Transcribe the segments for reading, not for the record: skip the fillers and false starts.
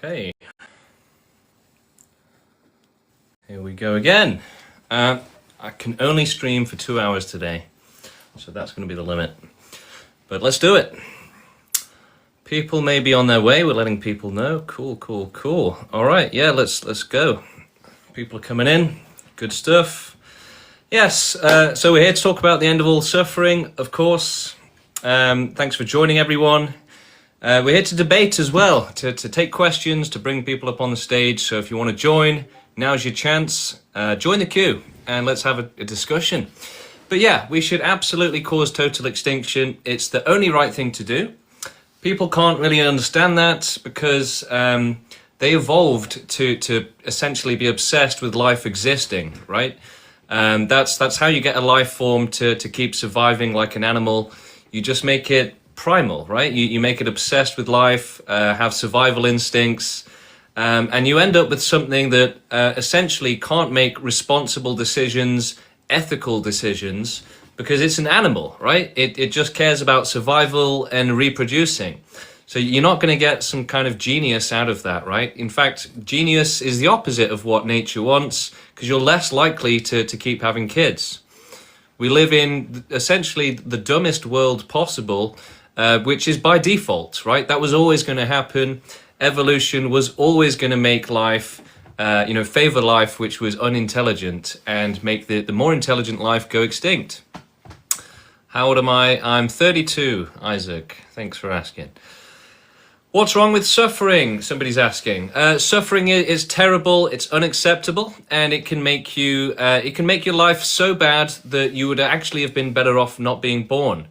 Okay, here we go again. I can only stream for 2 hours today, so that's going to be the limit. But let's do it. People may be on their way. We're letting people know. Cool. All right, yeah, let's go. People are coming in. Good stuff. Yes. So we're here to talk about the end of all suffering, of course. Thanks for joining, everyone. We're here to debate as well, to take questions, to bring people up on the stage. So if you want to join, now's your chance. Join the queue and let's have a discussion. But yeah, we should absolutely cause total extinction. It's the only right thing to do. People can't really understand that because they evolved to essentially be obsessed with life existing, right? That's how you get a life form to keep surviving like an animal. You just make it primal, right? You make it obsessed with life, have survival instincts, and you end up with something that essentially can't make responsible decisions, ethical decisions, because it's an animal, right? It just cares about survival and reproducing. So you're not going to get some kind of genius out of that, right? In fact, genius is the opposite of what nature wants, because you're less likely to keep having kids. We live in essentially the dumbest world possible, which is by default, right? That was always going to happen. Evolution was always going to make life, favor life which was unintelligent and make the more intelligent life go extinct. How old am I? I'm 32, Isaac. Thanks for asking. What's wrong with suffering? Somebody's asking. Suffering is terrible. It's unacceptable, and it can make you. It can make your life so bad that you would actually have been better off not being born.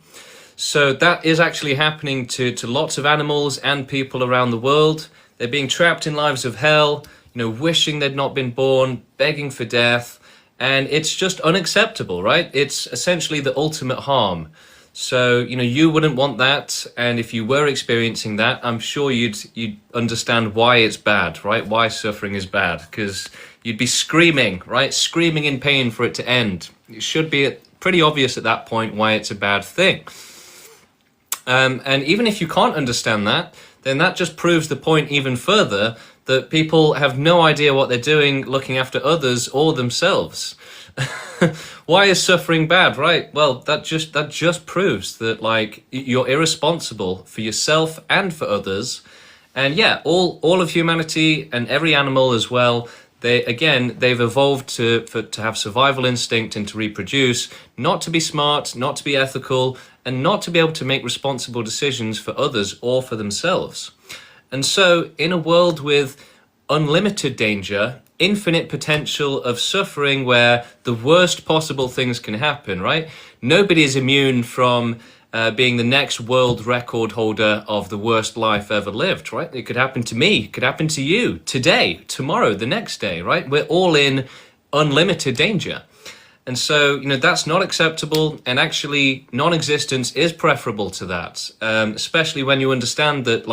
So that is actually happening to lots of animals and people around the world. They're being trapped in lives of hell. Wishing they'd not been born, begging for death, and it's just unacceptable, right? It's essentially the ultimate harm. So, you wouldn't want that, and if you were experiencing that, I'm sure you'd understand why it's bad, right? Why suffering is bad, because you'd be screaming, right? Screaming in pain for it to end. It should be pretty obvious at that point why it's a bad thing. And even if you can't understand that, then that just proves the point even further that people have no idea what they're doing looking after others or themselves. Why is suffering bad, right? Well, that just proves that you're irresponsible for yourself and for others. And yeah, all of humanity and every animal as well, they've evolved to have survival instinct and to reproduce, not to be smart, not to be ethical, and not to be able to make responsible decisions for others or for themselves. And so in a world with unlimited danger, infinite potential of suffering where the worst possible things can happen, right? Nobody is immune from being the next world record holder of the worst life ever lived, right? It could happen to me, it could happen to you, today, tomorrow, the next day, right? We're all in unlimited danger. And so, that's not acceptable, and actually non-existence is preferable to that, especially when you understand that,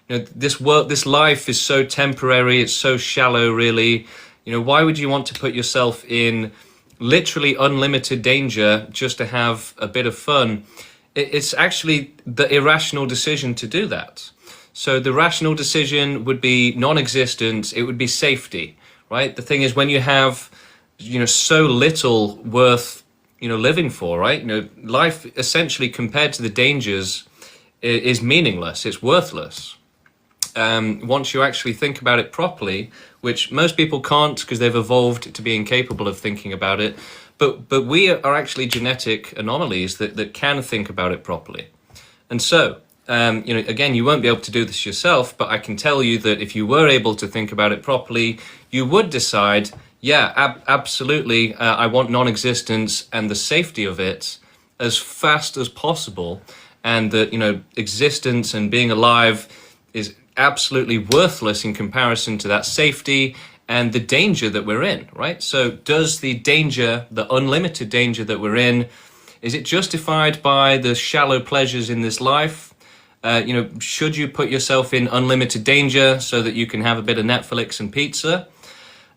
this life is so temporary, it's so shallow, really. Why would you want to put yourself in literally unlimited danger just to have a bit of fun? It's actually the irrational decision to do that. So the rational decision would be non-existence, it would be safety, right? The thing is, when you have so little worth, living for, right? Life essentially compared to the dangers is meaningless. It's worthless. Once you actually think about it properly, which most people can't because they've evolved to be incapable of thinking about it. But we are actually genetic anomalies that can think about it properly. And so, again, you won't be able to do this yourself, but I can tell you that if you were able to think about it properly, you would decide, yeah, absolutely, I want non-existence and the safety of it as fast as possible, and that, existence and being alive is absolutely worthless in comparison to that safety and the danger that we're in, right? So does the danger, the unlimited danger that we're in, is it justified by the shallow pleasures in this life? Should you put yourself in unlimited danger so that you can have a bit of Netflix and pizza?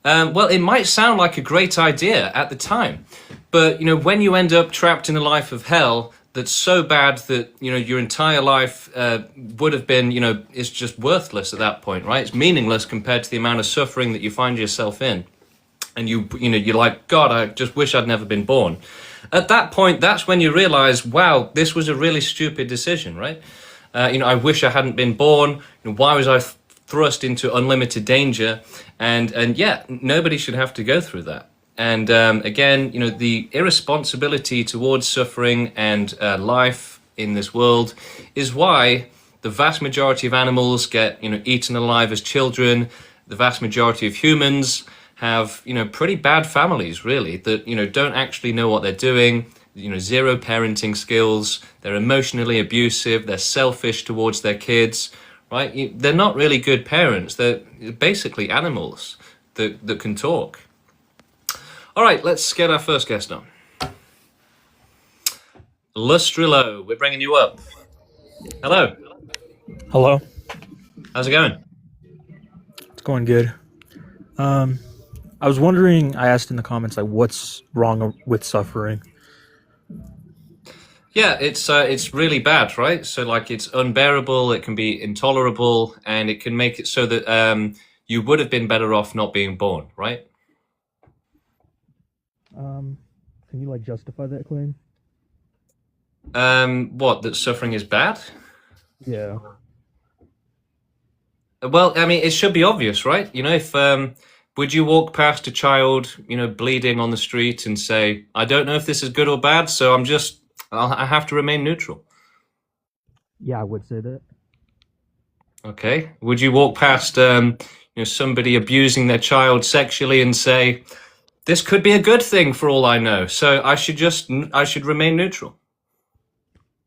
Well, it might sound like a great idea at the time, but when you end up trapped in a life of hell, that's so bad that, you know, your entire life would have been, you know, it's just worthless at that point, right? It's meaningless compared to the amount of suffering that you find yourself in. And you know, you're like, God, I just wish I'd never been born. At that point, that's when you realize, wow, this was a really stupid decision, right? You know, I wish I hadn't been born. You know, why was I thrust into unlimited danger? And yeah, nobody should have to go through that. And again, you know, the irresponsibility towards suffering and life in this world is why the vast majority of animals get, you know, eaten alive as children. The vast majority of humans have, you know, pretty bad families, really, that, you know, don't actually know what they're doing, you know, zero parenting skills, they're emotionally abusive, they're selfish towards their kids, right? They're not really good parents, they're basically animals that can talk. All right, let's get our first guest on. Lustrillo, we're bringing you up. Hello. Hello. How's it going? It's going good. I was wondering, I asked in the comments, like, what's wrong with suffering? Yeah, it's really bad, right? So like it's unbearable, it can be intolerable, and it can make it so that you would have been better off not being born, right? Can you, like, justify that claim? What, that suffering is bad? Yeah. Well, I mean, it should be obvious, right? You know, if would you walk past a child, you know, bleeding on the street and say, I don't know if this is good or bad, so I have to remain neutral? Yeah, I would say that. Okay. Would you walk past, you know, somebody abusing their child sexually and say, this could be a good thing for all I know, so I should remain neutral?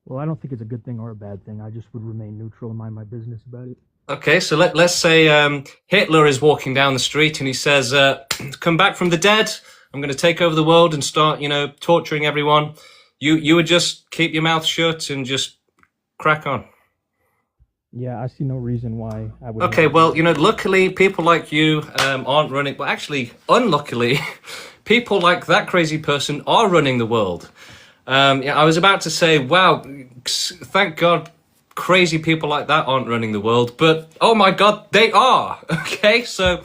Well, I don't think it's a good thing or a bad thing. I just would remain neutral and mind my business about it. Okay, so let's say Hitler is walking down the street and he says, come back from the dead, I'm going to take over the world and start, you know, torturing everyone. You would just keep your mouth shut and just crack on. Yeah, I see no reason why I would. Okay, well, you know, luckily people like you aren't running, well, actually, unluckily, people like that crazy person are running the world. Yeah, I was about to say, wow, thank God crazy people like that aren't running the world, but oh my God, they are. Okay, so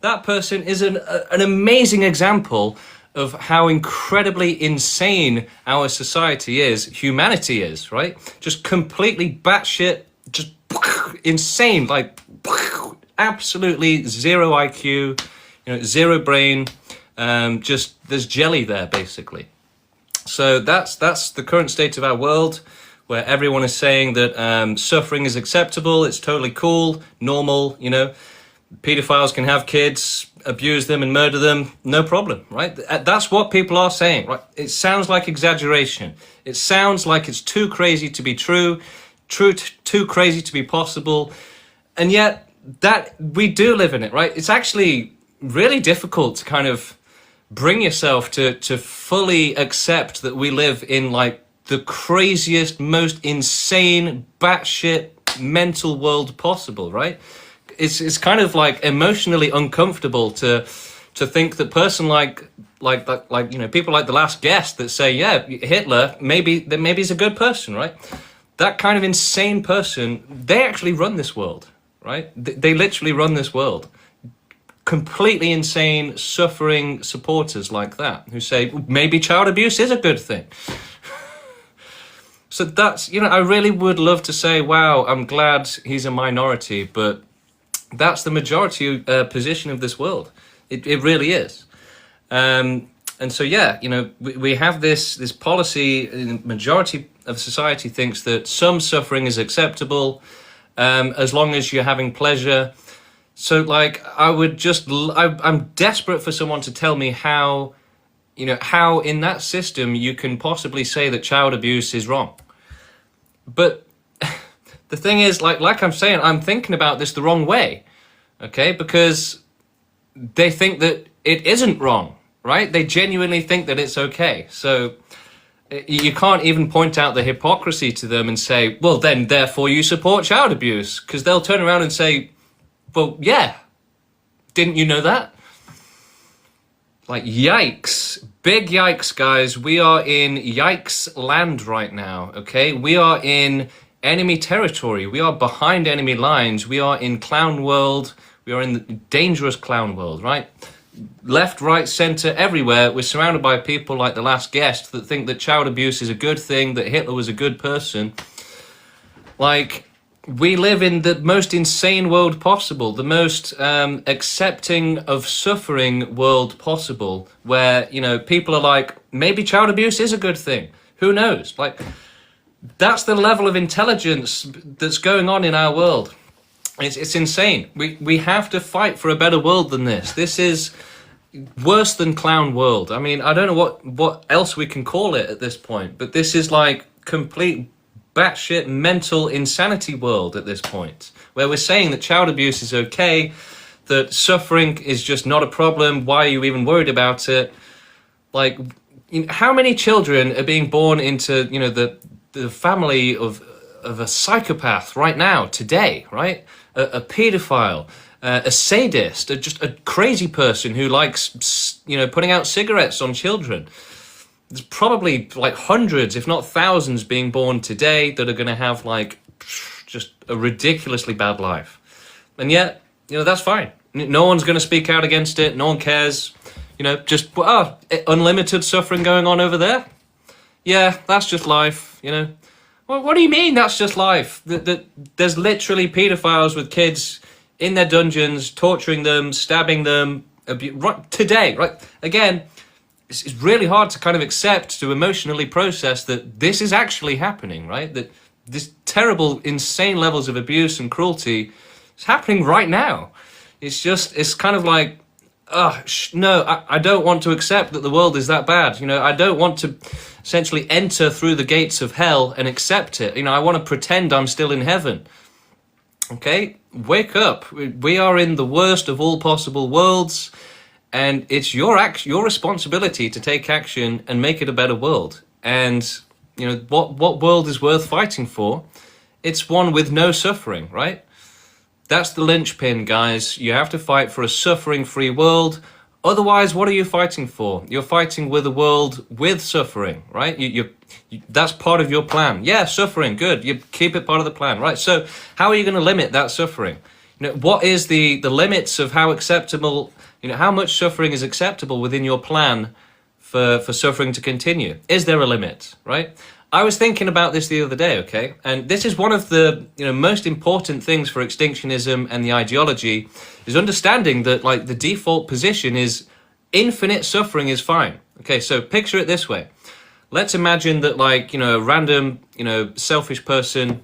that person is an amazing example of how incredibly insane our society is, humanity is, right? Just completely batshit, just insane, like absolutely zero IQ, you know, zero brain, just there's jelly there basically. So that's the current state of our world, where everyone is saying that suffering is acceptable, it's totally cool, normal, you know, pedophiles can have kids, abuse them and murder them, no problem, right? That's what people are saying, right? It sounds like exaggeration. It sounds like it's too crazy to be true, too crazy to be possible, and yet that we do live in it, right? It's actually really difficult to kind of bring yourself to fully accept that we live in like the craziest, most insane, batshit mental world possible, right? It's kind of like emotionally uncomfortable to think that person like you know, people like the last guest that say, yeah, Hitler maybe he's a good person, right? That kind of insane person, they actually run this world, right? They literally run this world. Completely insane, suffering supporters like that who say maybe child abuse is a good thing. So that's, you know, I really would love to say, wow, I'm glad he's a minority, but that's the majority position of this world. It really is. And so, yeah, you know, we have this policy, the majority of society thinks that some suffering is acceptable as long as you're having pleasure. So, like, I'm desperate for someone to tell me how, you know, how in that system you can possibly say that child abuse is wrong. But the thing is, like I'm saying, I'm thinking about this the wrong way, okay? Because they think that it isn't wrong, right? They genuinely think that it's okay. So you can't even point out the hypocrisy to them and say, well, then, therefore, you support child abuse. Because they'll turn around and say, well, yeah, didn't you know that? Like, yikes. Big yikes, guys. We are in yikes land right now, okay? We are in enemy territory. We are behind enemy lines. We are in clown world. We are in the dangerous clown world, right? Left, right, center, everywhere. We're surrounded by people like the last guest that think that child abuse is a good thing, that Hitler was a good person. Like, we live in the most insane world possible, the most accepting of suffering world possible, where, you know, people are like, maybe child abuse is a good thing. Who knows? Like, that's the level of intelligence that's going on in our world. It's insane. We have to fight for a better world than this. This is worse than clown world. I mean, I don't know what else we can call it at this point, but this is like complete batshit mental insanity world at this point, where we're saying that child abuse is okay, that suffering is just not a problem. Why are you even worried about it? Like, you know, how many children are being born into, you know, the family of a psychopath right now, today, right? A pedophile, a sadist, just a crazy person who likes, you know, putting out cigarettes on children. There's probably like hundreds, if not thousands, being born today that are going to have like just a ridiculously bad life. And yet, you know, that's fine. No one's going to speak out against it. No one cares. You know, just, unlimited suffering going on over there. Yeah, that's just life, you know. Well, what do you mean that's just life? There's literally pedophiles with kids in their dungeons, torturing them, stabbing them, right, today, right? Again, it's really hard to kind of accept, to emotionally process that this is actually happening, right? That this terrible, insane levels of abuse and cruelty is happening right now. It's kind of like, no, I don't want to accept that the world is that bad. You know, I don't want to essentially enter through the gates of hell and accept it. You know, I want to pretend I'm still in heaven. Okay? Wake up. We are in the worst of all possible worlds. And it's your responsibility to take action and make it a better world. And, you know, what world is worth fighting for? It's one with no suffering, right? That's the linchpin, guys. You have to fight for a suffering-free world. Otherwise, what are you fighting for? You're fighting with a world with suffering, right? That's part of your plan. Yeah, suffering, good. You keep it part of the plan, right? So how are you going to limit that suffering? You know, what is the limits of how acceptable... You know, how much suffering is acceptable within your plan for suffering to continue? Is there a limit, right? I was thinking about this the other day, okay? And this is one of the, you know, most important things for extinctionism and the ideology, is understanding that, like, the default position is infinite suffering is fine. Okay, so picture it this way. Let's imagine that, like, you know, a random, you know, selfish person,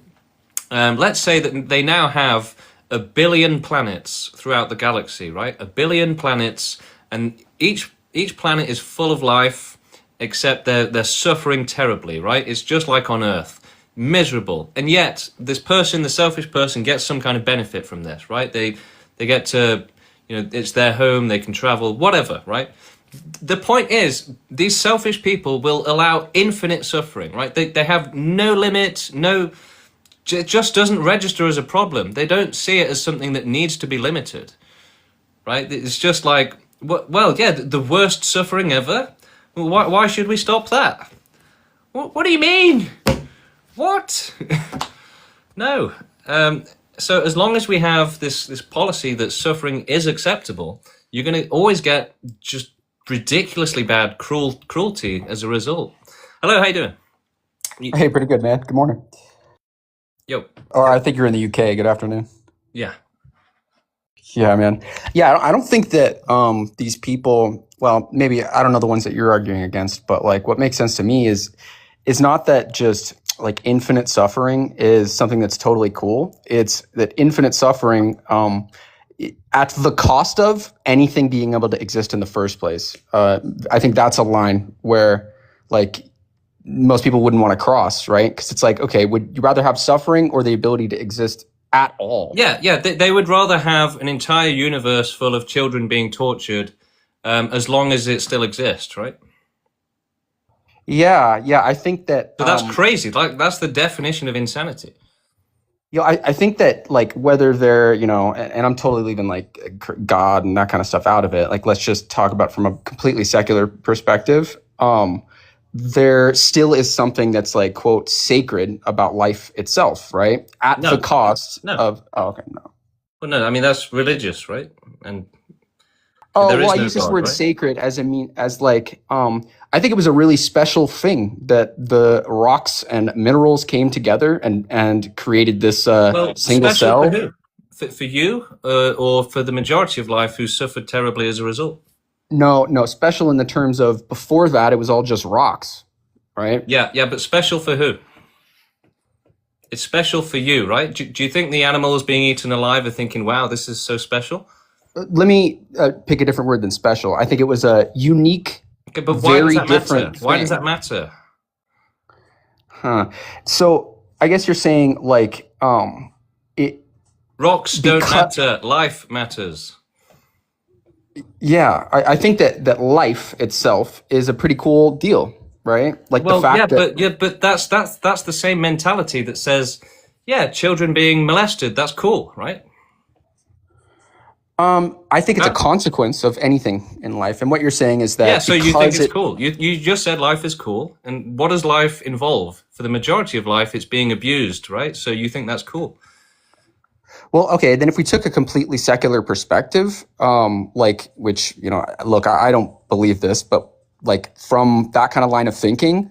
let's say that they now have 1 billion planets throughout the galaxy, right? 1 billion planets, and each planet is full of life, except they're suffering terribly, right? It's just like on Earth, miserable. And yet, this person, the selfish person, gets some kind of benefit from this, right? They get to, you know, it's their home, they can travel, whatever, right? The point is, these selfish people will allow infinite suffering, right? They have no limit, it just doesn't register as a problem. They don't see it as something that needs to be limited, right? It's just like, well, yeah, the worst suffering ever. Why should we stop that? What do you mean? What? No. So as long as we have this policy that suffering is acceptable, you're going to always get just ridiculously bad cruelty as a result. Hello, how you doing? Hey, pretty good, man. Good morning. Yo. Or I think you're in the UK. Good afternoon. Yeah. Yeah, man. Yeah, I don't think that these people, well, maybe I don't know the ones that you're arguing against, but like what makes sense to me is not that just like infinite suffering is something that's totally cool. It's that infinite suffering at the cost of anything being able to exist in the first place. I think that's a line where like most people wouldn't want to cross, right? Because it's like, okay, would you rather have suffering or the ability to exist at all? Yeah, they would rather have an entire universe full of children being tortured as long as it still exists, right? Yeah, I think that... But that's crazy. Like, that's the definition of insanity. I think that like whether they're, and I'm totally leaving like God and that kind of stuff out of it. Like, let's just talk about from a completely secular perspective. There still is something that's like, quote, sacred about life itself, right? At the No, cost no. of, oh, okay, no. Well, no, I mean, that's religious, right? And Oh, there well, is I no use this God, word right? sacred as like, I think it was a really special thing that the rocks and minerals came together and created this Well, single special for cell. who? For you, or for the majority of life who suffered terribly as a result? No, no, special in the terms of before that, it was all just rocks, right? Yeah, yeah, but special for who? It's special for you, right? Do you think the animals being eaten alive are thinking, wow, this is so special? Let me pick a different word than special. I think it was a unique, Okay, but why does very that matter? different Why does thing. that matter? Huh. So I guess you're saying like it Rocks don't because matter. Life matters. yeah, I think that life itself is a pretty cool deal, right? Like the Well, fact that yeah, but that's the same mentality that says, yeah, children being molested, that's cool, right? I think it's a That, consequence of anything in life. And what you're saying is yeah, that so you think because it's it cool. You just said life is cool. And what does life involve? For the majority of life, it's being abused, right? So you think that's cool. well, okay, then if we took a completely secular perspective, like which, look, I don't believe this, but like from that kind of line of thinking,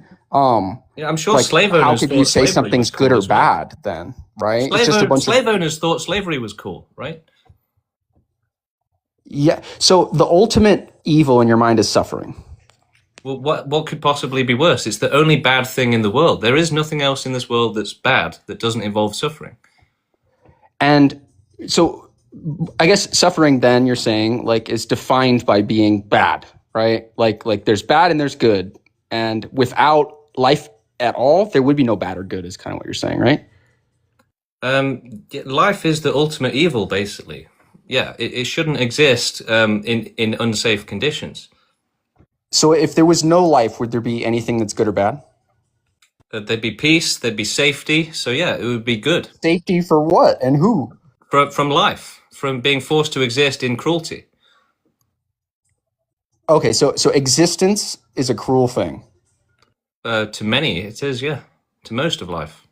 Yeah, I'm sure like slave how owners could you thought say slavery was something's good cool or as well. bad then, right? It's just a bunch of Slave owners thought slavery was cool, right? yeah. So the ultimate evil in your mind is suffering. Well, what could possibly be worse? It's the only bad thing in the world. There is nothing else in this world that's bad that doesn't involve suffering. And so I guess suffering then you're saying like is defined by being bad, right? Like there's bad and there's good. And without life at all, there would be no bad or good is kind of what you're saying, right? Yeah, life is the ultimate evil, basically. Yeah, it shouldn't exist in unsafe conditions. So if there was no life, would there be anything that's good or bad? There'd be peace, there'd be safety. So yeah, it would be good Safety for what and who? from life, from being forced to exist in cruelty. Okay, so existence is a cruel thing. To many, it is, yeah. To most of life.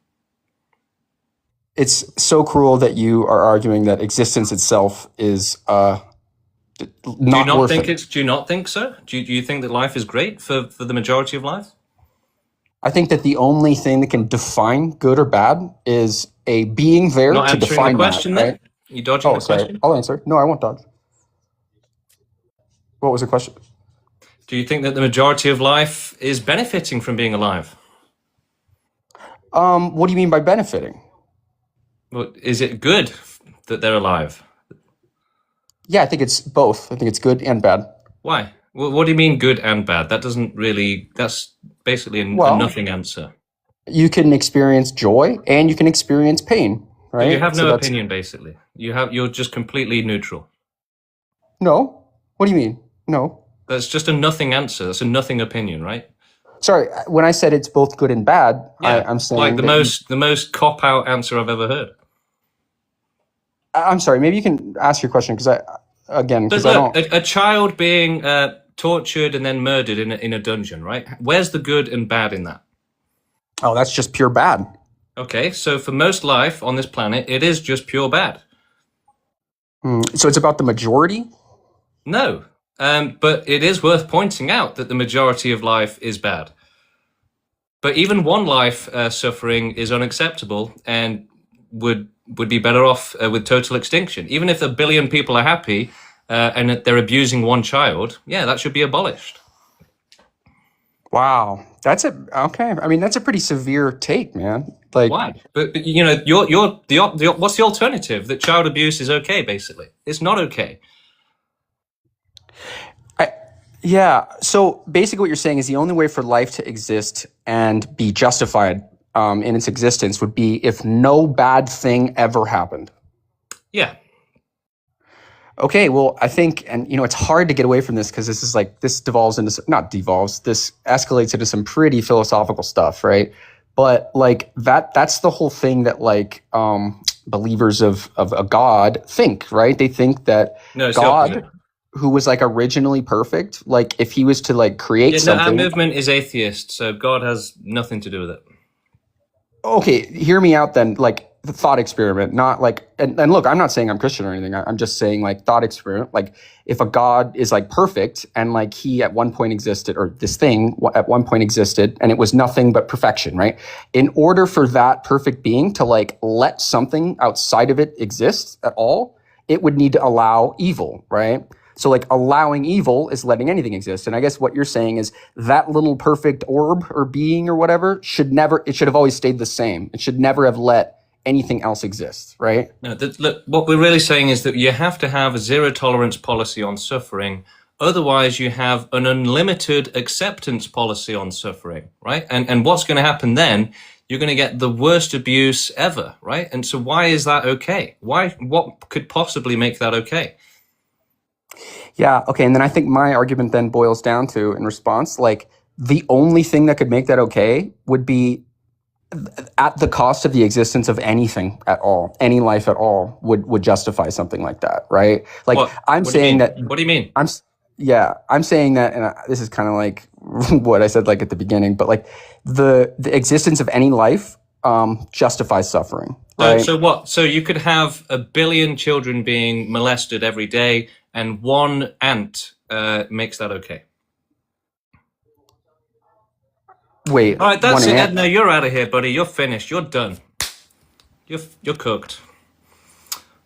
It's so cruel that you are arguing that existence itself is Do you not not worth think it. it's? Do you not think so? Do you think that life is great for the majority of life? I think that the only thing that can define good or bad is a being there Not to answering the define that, question, then. right? You dodging Oh, the sorry. question. I'll answer. No, I won't dodge. What was the question? Do you think that the majority of life is benefiting from being alive? What do you mean by benefiting? Well, is it good that they're alive? Yeah, I think it's both. I think it's good and bad. Why? Well, what do you mean good and bad? That doesn't really. That's basically a Well, nothing answer. you can experience joy and you can experience pain, So you right? have So no that's opinion, basically. You're just completely neutral. no. What do you mean? No. That's just a nothing answer. That's a nothing opinion, right? Sorry, when I said it's both good and bad, Yeah, I'm like saying that you. the most cop out answer I've ever heard. I'm sorry. Maybe you can ask your question because But because I look, don't. a child being tortured and then murdered in a dungeon, right? Where's the good and bad in that? Oh, that's just pure bad. Okay, so for most life on this planet, it is just pure bad. So it's about the majority. No, but it is worth pointing out that the majority of life is bad. But even one life suffering is unacceptable and would be better off with total extinction. Even if a billion people are happy and that they're abusing one child, yeah, that should be abolished. Wow, that's a okay. I mean, that's a pretty severe take, man. Like, Why? But you know, the what's the alternative? That child abuse is okay, basically. It's not okay. yeah. So basically, what you're saying is the only way for life to exist and be justified in its existence would be if no bad thing ever happened. Yeah. Okay, well, I think, and it's hard to get away from this because this devolves into, not devolves, this escalates into some pretty philosophical stuff, right? But like that's the whole thing that like believers of a God think, right? They think that No, it's the God, opposite. who was like originally perfect, like if he was to like create Yeah, no, our something. movement is atheist, so God has nothing to do with it. Okay, hear me out then. Like the thought experiment, not like, and look, I'm not saying I'm Christian or anything. I'm just saying like thought experiment. Like if a God is like perfect and like he at one point existed, or this thing at one point existed and it was nothing but perfection, right? In order for that perfect being to like let something outside of it exist at all, it would need to allow evil, right? So like allowing evil is letting anything exist. And I guess what you're saying is that little perfect orb or being or whatever should have always stayed the same. It should never have let anything else exist, right? No, look, what we're really saying is that you have to have a zero tolerance policy on suffering. Otherwise, you have an unlimited acceptance policy on suffering, right? And what's going to happen then? You're going to get the worst abuse ever, right? And so why is that okay? What could possibly make that okay? Yeah, okay. And then I think my argument then boils down to, in response, like the only thing that could make that okay would be at the cost of the existence of anything at all, any life at all would justify something like that, right? Like I'm saying that. What do you mean? I'm saying that, and this is kind of like what I said like at the beginning, but like the existence of any life justifies suffering, right? So what? So you could have 1 billion children being molested every day, and one ant makes that okay. Wait. All right, that's it. Ed, no, you're out of here, buddy. You're finished. You're done. You're cooked.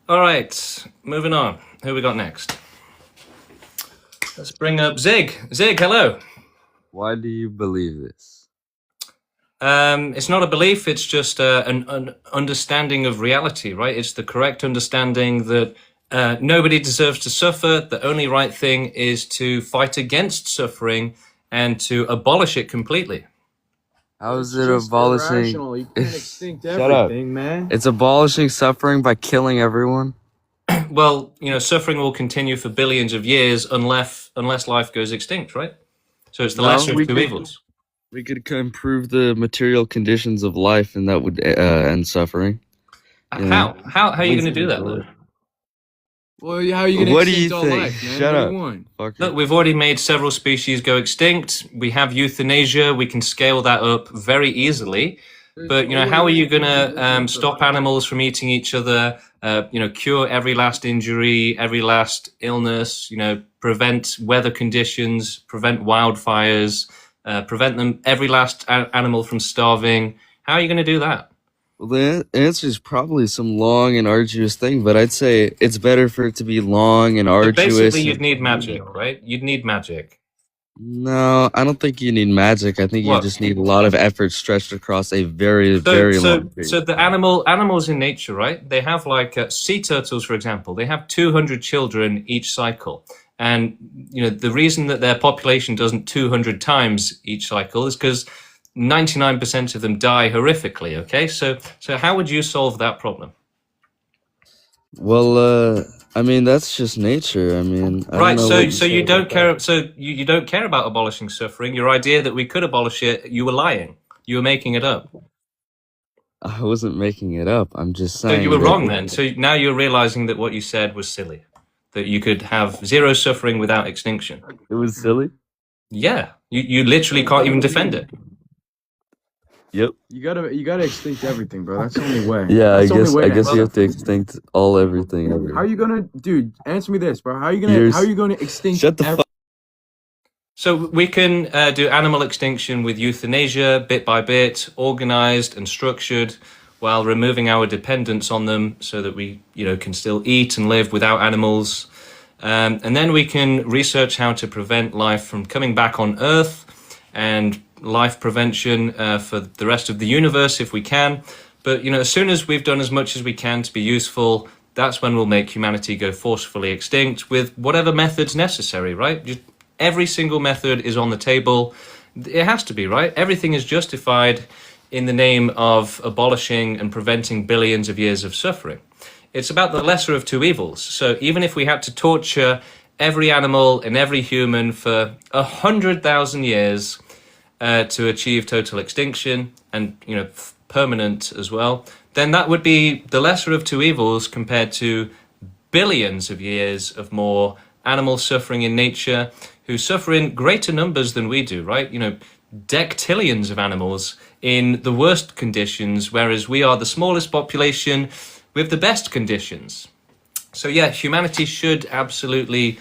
All right, moving on. Who we got next? Let's bring up Zig. Zig, hello. Why do you believe this? It's not a belief. It's just an understanding of reality, right? It's the correct understanding that nobody deserves to suffer. The only right thing is to fight against suffering and to abolish it completely. How is it abolishing? You can't extinct Shut up. everything, man. It's abolishing suffering by killing everyone. Well, suffering will continue for billions of years unless life goes extinct, right? So it's the lesser of two evils. We could improve the material conditions of life, and that would end suffering. How are you going to do that, though? Well, how are you going to extinct all life, man? Shut up. Look, we've already made several species go extinct. We have euthanasia. We can scale that up very easily. But, how are you going to stop animals from eating each other, cure every last injury, every last illness, prevent weather conditions, prevent wildfires, prevent every last animal from starving? How are you going to do that? Well, the answer is probably some long and arduous thing, but I'd say it's better for it to be long and arduous. But basically, you'd need magic, right? You'd need magic. No, I don't think you need magic. I think you just need a lot of effort stretched across a very long period. So the animals in nature, right? They have like sea turtles, for example. They have 200 children each cycle. And, the reason that their population doesn't 200 times each cycle is because 99% of them die horrifically, okay? So how would you solve that problem? Well, I mean, that's just nature. I mean, right. So you don't care. So you don't care about abolishing suffering. Your idea that we could abolish it, you were lying. You were making it up. I wasn't making it up. I'm just saying. So you were wrong then. So now you're realizing that what you said was silly. That you could have zero suffering without extinction. It was silly? Yeah. You literally can't even defend it. Yep. You gotta extinct everything, bro. That's the only way. Yeah, That's I guess you have to extinct everything. How are you gonna, dude? Answer me this, bro. How are you gonna extinct? Shut the fuck. So we can do animal extinction with euthanasia, bit by bit, organized and structured, while removing our dependence on them, so that we, can still eat and live without animals. And then we can research how to prevent life from coming back on Earth, and life prevention for the rest of the universe if we can. But, as soon as we've done as much as we can to be useful, that's when we'll make humanity go forcefully extinct with whatever methods necessary, right? Just every single method is on the table. It has to be, right? Everything is justified in the name of abolishing and preventing billions of years of suffering. It's about the lesser of two evils. So even if we had to torture every animal and every human for 100,000 years, to achieve total extinction and permanent as well, then that would be the lesser of two evils compared to billions of years of more animals suffering in nature, who suffer in greater numbers than we do, right? Dectillions of animals in the worst conditions, whereas we are the smallest population with the best conditions. So yeah, humanity should absolutely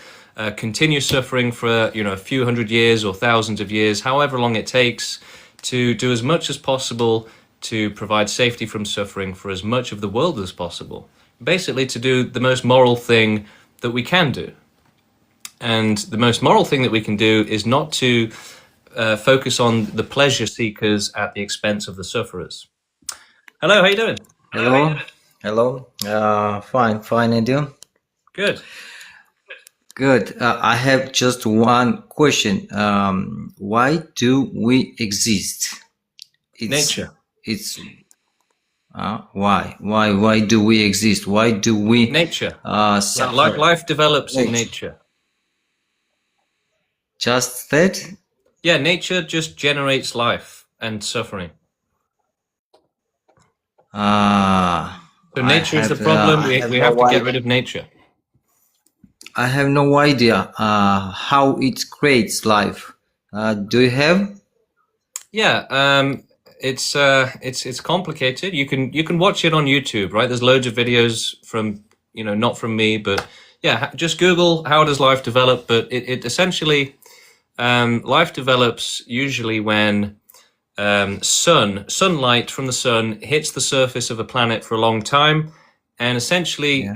continue suffering for a few hundred years or thousands of years, however long it takes, to do as much as possible to provide safety from suffering for as much of the world as possible. Basically, to do the most moral thing that we can do. And the most moral thing that we can do is not to focus on the pleasure seekers at the expense of the sufferers. Hello, how you doing? Hello, hello. Fine, and you? Good. Good. I have just one question. Why do we exist? Nature. It's why? Why do we exist? Why do we Nature. suffer? Like life develops in nature. Just that? Yeah, nature just generates life and suffering. So nature is the problem. We have to get rid of nature. I have no idea how it creates life. Do you have? Yeah, it's complicated. You can watch it on YouTube, right? There's loads of videos from not from me, but yeah, just Google how does life develop. But it essentially life develops usually when sunlight from the sun hits the surface of a planet for a long time, and essentially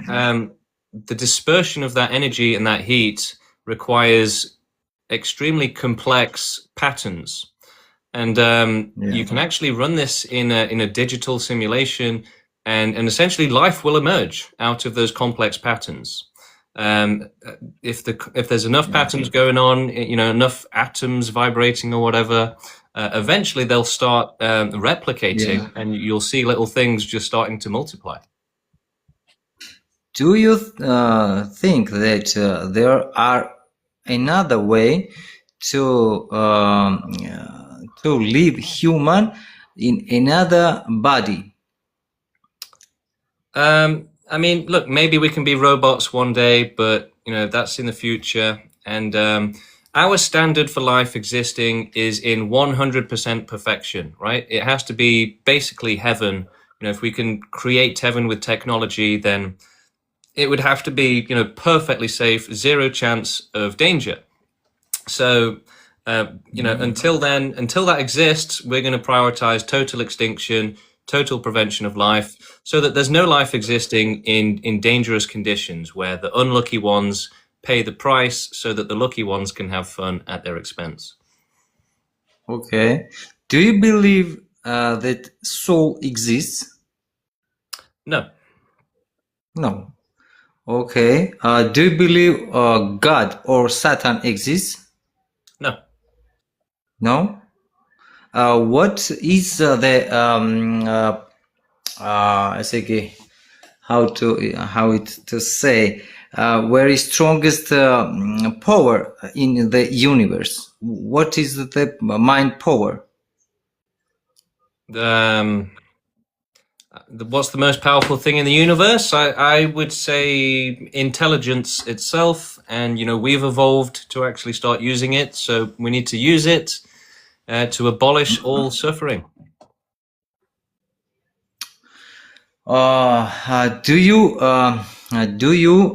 the dispersion of that energy and that heat requires extremely complex patterns. And you can actually run this in a digital simulation, and essentially life will emerge out of those complex patterns. If there's enough patterns going on, enough atoms vibrating or whatever, eventually they'll start replicating, and you'll see little things just starting to multiply. Do you think that there are another way to live human in another body? I mean, look, maybe we can be robots one day, but that's in the future. And our standard for life existing is in 100% perfection, right? It has to be basically heaven. If we can create heaven with technology, then it would have to be, perfectly safe, zero chance of danger. So, until that exists, we're going to prioritize total extinction, total prevention of life, so that there's no life existing in dangerous conditions where the unlucky ones pay the price so that the lucky ones can have fun at their expense. Okay. Do you believe that soul exists? No. No. Okay. Do you believe God or Satan exists? No. No. What is I say how to say where is strongest power in the universe? What is the mind power? What's the most powerful thing in the universe? I would say intelligence itself, and we've evolved to actually start using it, so we need to use it to abolish all suffering. Do you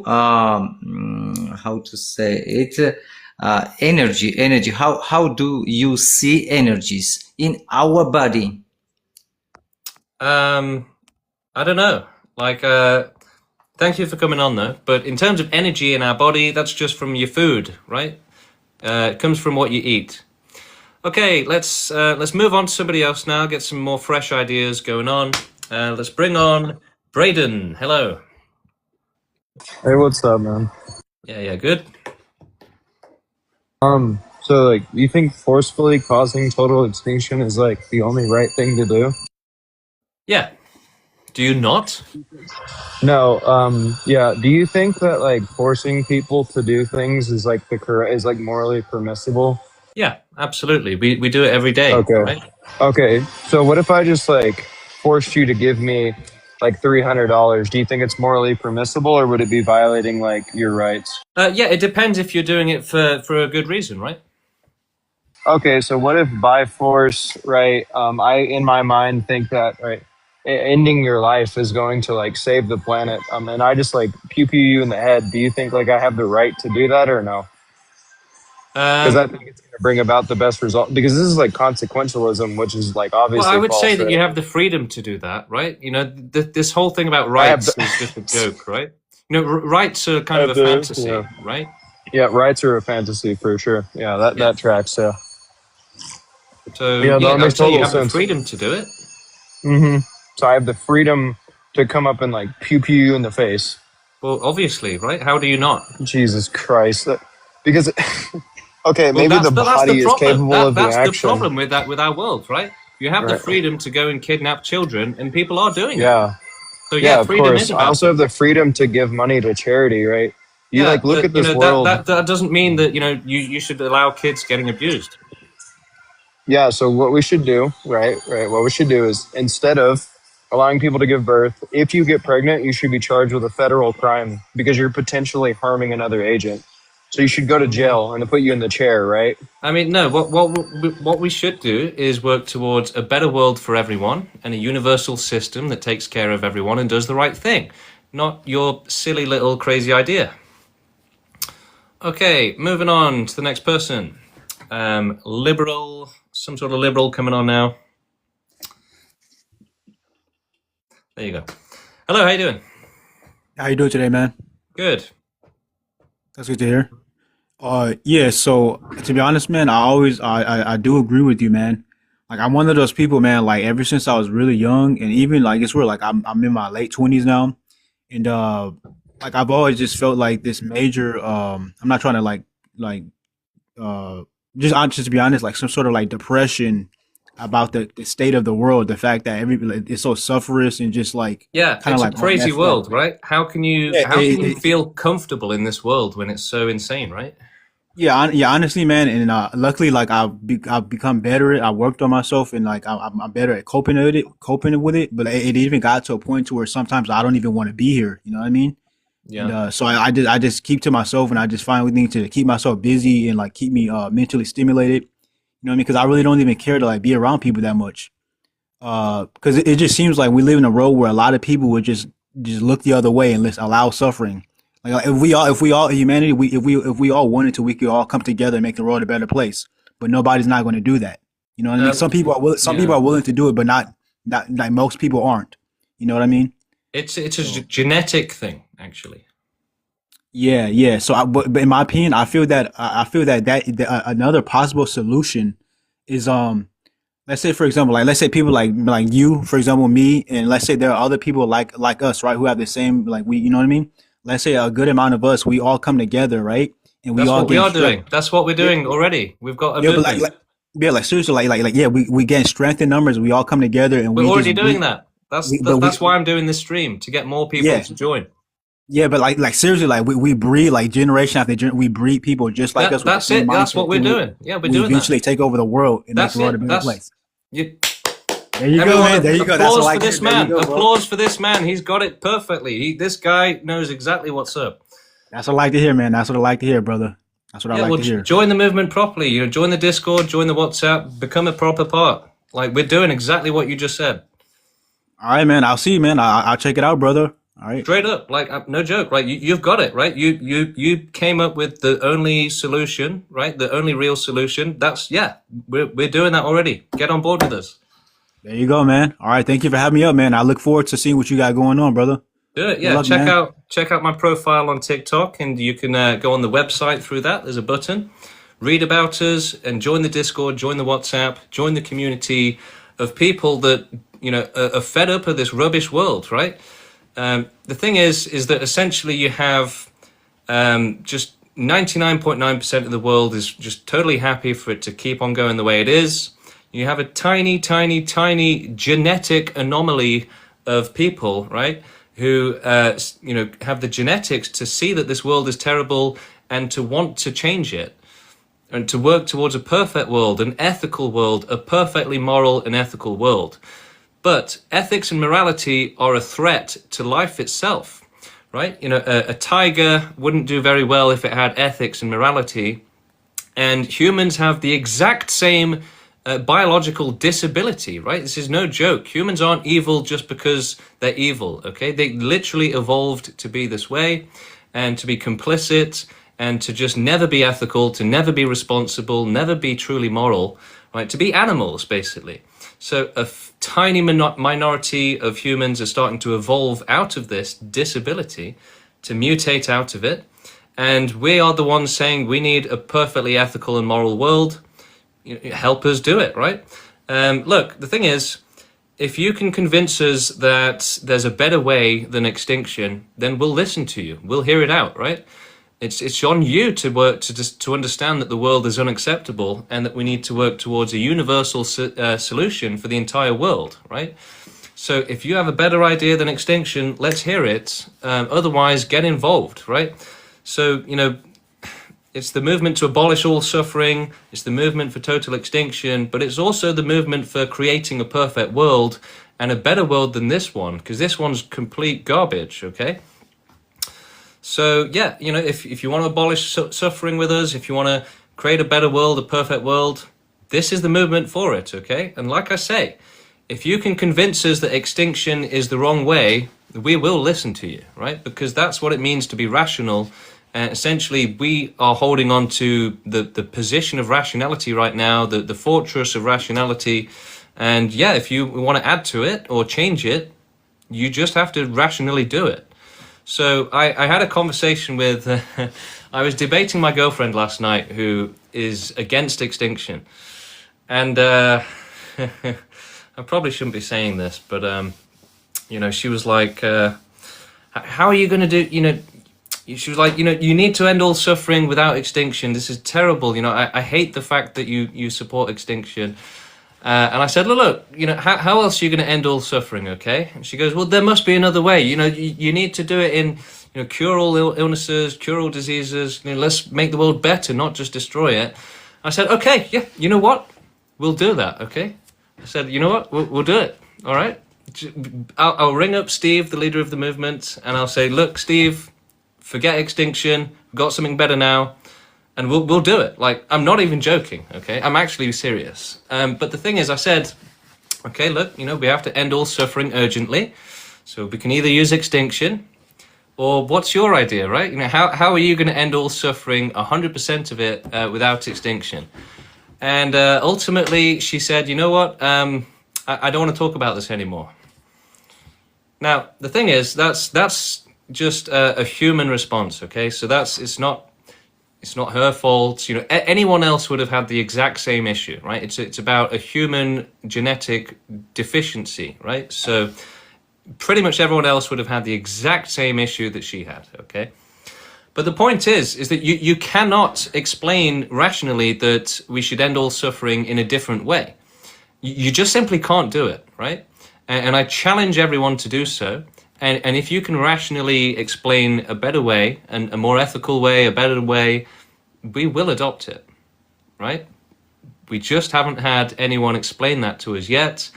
how to say it? Energy. How do you see energies in our body? I don't know. Thank you for coming on, though. But in terms of energy in our body, that's just from your food, right? It comes from what you eat. Okay, let's move on to somebody else now. Get some more fresh ideas going on. Let's bring on Braden. Hello. Hey, what's up, man? Yeah, good. So you think forcefully causing total extinction is the only right thing to do? Yeah. Do you not? No. Yeah. Do you think that forcing people to do things is morally permissible? Yeah. absolutely. We do it every day, Okay. right? Okay. So what if I just like forced you to give me like $300? Do you think it's morally permissible, or would it be violating like your rights? Yeah, it depends if you're doing it for a good reason, right? Okay, so what if by force, right? I in my mind think that right, ending your life is going to like save the planet. And I just like pew pew you in the head. Do you think like I have the right to do that or no? Because I Um, think it's going to bring about the best result. Because this is like consequentialism, which is like well, I obviously would say false, that right? you have the freedom to do that, right? You know, this whole thing about I have rights is just a the, joke, right? You know, rights are I kind of have a the fantasy, right? yeah, rights are a fantasy for sure. Yeah, Yeah. that tracks. Yeah, So yeah, yeah, that I would makes say you total have the sense. freedom to do it. Hmm. So I have the freedom to come up and like pew pew you in the face. Well, obviously, right? How do you not? Jesus Christ. Because, okay, Well, maybe the that's the body is problem. capable of the That's the action. problem with our world, right? You have the Right. freedom to go and kidnap children, and people are doing it. Yeah. So yeah, Yeah, of freedom is course. I about also it. have the freedom to give money to charity, right? You Yeah, like look but at you this know world. that doesn't mean that you should allow kids getting abused. Yeah, so what we should do, right, what we should do is instead of allowing people to give birth, if you get pregnant, you should be charged with a federal crime because you're potentially harming another agent. So you should go to jail and they put you in the chair, right? I mean, no. What we should do is work towards a better world for everyone and a universal system that takes care of everyone and does the right thing, not your silly little crazy idea. Okay, moving on to the next person. Liberal, some sort of liberal coming on now. There you go. Hello, how you doing? How you doing today, man? Good. That's good to hear. Yeah. So to be honest, man, I do agree with you, man. Like I'm one of those people, man. Like ever since I was really young, and even like it's weird. Like I'm in my late 20s now, and like I've always just felt like this major. I'm not trying to like uh just to be honest, like some sort of like depression about the state of the world, the fact that every like, it's so sufferous and just like Yeah, kind of it's a like all crazy messed up. world, right? Yeah, How can you feel comfortable in this world when it's so insane, right? yeah, honestly, man, and luckily, like I've become better. I worked on myself, and like I'm better at coping with it. But it even got to a point to where sometimes I don't even want to be here. You know what I mean? And Yeah. so I just keep to myself, and I just find things to keep myself busy and like keep me mentally stimulated. You know what I mean? Because I really don't even care to like be around people that much. Because it just seems like we live in a world where a lot of people would just look the other way and let's allow suffering. Like if we all humanity, if we all wanted to, we could all come together and make the world a better place. But nobody's not going to do that. You know what I mean? Um, Some people yeah. are willing to do it, but not like most people aren't. You know what I mean? It's a So genetic thing, actually. yeah, yeah. So but in my opinion, I feel that another possible solution is let's say for example, like let's say people like you, for example, me, and let's say there are other people like us, right, who have the same like we, you know what I mean? Let's say a good amount of us, we all come together, right, and we That's all what we gain are strength. doing. That's what we're Yeah, doing already. We've got a yeah, but movement. yeah, like seriously, yeah, we gain strength in numbers. We all come together and We're we just already doing that. but That's why I'm doing this stream to get more people yeah, to join. yeah, but like seriously, like we breed like generation after generation, we breed people just like us with the That's same it. That's mindset what we're till doing. Yeah, we're we doing that. eventually take over the world and make the That's world a it. better That's place. you. There you go, Everyone, man. There you go. That's what applause I for like to hear. this There you man. go, bro. Applause for this man. He's got it perfectly. This guy knows exactly what's up. That's what I like to hear, man. That's what I like to hear, brother. That's what I Yeah, like well, to hear. join the movement properly. You know, join the Discord, join the WhatsApp, become a proper part. Like we're doing exactly what you just said. All right, man. I'll see you, man. I'll check it out, brother. All right. Straight up, like no joke, right? You've got it, right? You came up with the only solution, right? The only real solution. That's yeah, we're doing that already. Get on board with us. There you go, man. All right. Thank you for having me up, man. I look forward to seeing what you got going on, brother. Do it, Good yeah. luck, man. Check out my profile on TikTok, and you can go on the website through that. There's a button. Read about us and join the Discord, join the WhatsApp, join the community of people that are fed up of this rubbish world, right? The thing is that essentially you have just 99.9% of the world is just totally happy for it to keep on going the way it is. You have a tiny, tiny, tiny genetic anomaly of people, right, who have the genetics to see that this world is terrible and to want to change it. and to work towards a perfect world, an ethical world, a perfectly moral and ethical world. But ethics and morality are a threat to life itself, right? You know, a tiger wouldn't do very well if it had ethics and morality, and humans have the exact same biological disability, right? This is no joke. Humans aren't evil just because they're evil, okay? They literally evolved to be this way and to be complicit and to just never be ethical, to never be responsible, never be truly moral, right? To be animals, basically. So a tiny minority of humans are starting to evolve out of this disability, to mutate out of it. And we are the ones saying we need a perfectly ethical and moral world. Help us do it, right? Look, the thing is, if you can convince us that there's a better way than extinction, then we'll listen to you. We'll hear it out, right? It's on you to work to understand that the world is unacceptable and that we need to work towards a universal solution for the entire world, right? So if you have a better idea than extinction, let's hear it. Otherwise, get involved, right? So, you know, it's the movement to abolish all suffering, it's the movement for total extinction, but it's also the movement for creating a perfect world and a better world than this one, because this one's complete garbage, okay? So, yeah, you know, if you want to abolish suffering with us, if you want to create a better world, a perfect world, this is the movement for it, okay? And like I say, if you can convince us that extinction is the wrong way, we will listen to you, right? Because that's what it means to be rational. Essentially, we are holding on to the position of rationality right now, the fortress of rationality. And yeah, if you want to add to it or change it, you just have to rationally do it. So I had a conversation with, I was debating my girlfriend last night who is against extinction. And I probably shouldn't be saying this, but, you know, she was like, how are you going to do, you know, she was like, you know, you need to end all suffering without extinction. This is terrible. You know, I hate the fact that you support extinction. And I said, look, you know, how else are you going to end all suffering, okay? And she goes, well, there must be another way. You know, you need to do it in, you know, cure all illnesses, cure all diseases. You know, let's make the world better, not just destroy it. I said, okay, yeah, you know what? We'll do that, okay? I said, you know what? We'll do it, all right? I'll ring up Steve, the leader of the movement, and I'll say, look, Steve, forget extinction, we've got something better now, and we'll do it. Like, I'm not even joking, okay? I'm actually serious. But the thing is, I said, okay, look, you know, we have to end all suffering urgently, so we can either use extinction, or what's your idea, right? You know, how are you going to end all suffering, 100% of it, without extinction? And ultimately, she said, you know what, I don't want to talk about this anymore. Now, the thing is, that's just a human response, okay? So it's not her fault. You know, anyone else would have had the exact same issue, right? It's about a human genetic deficiency, right? So pretty much everyone else would have had the exact same issue that she had, okay? But the point is that you cannot explain rationally that we should end all suffering in a different way. You just simply can't do it, right? And I challenge everyone to do so. And if you can rationally explain a better way, and a more ethical way, a better way, we will adopt it, right? We just haven't had anyone explain that to us yet.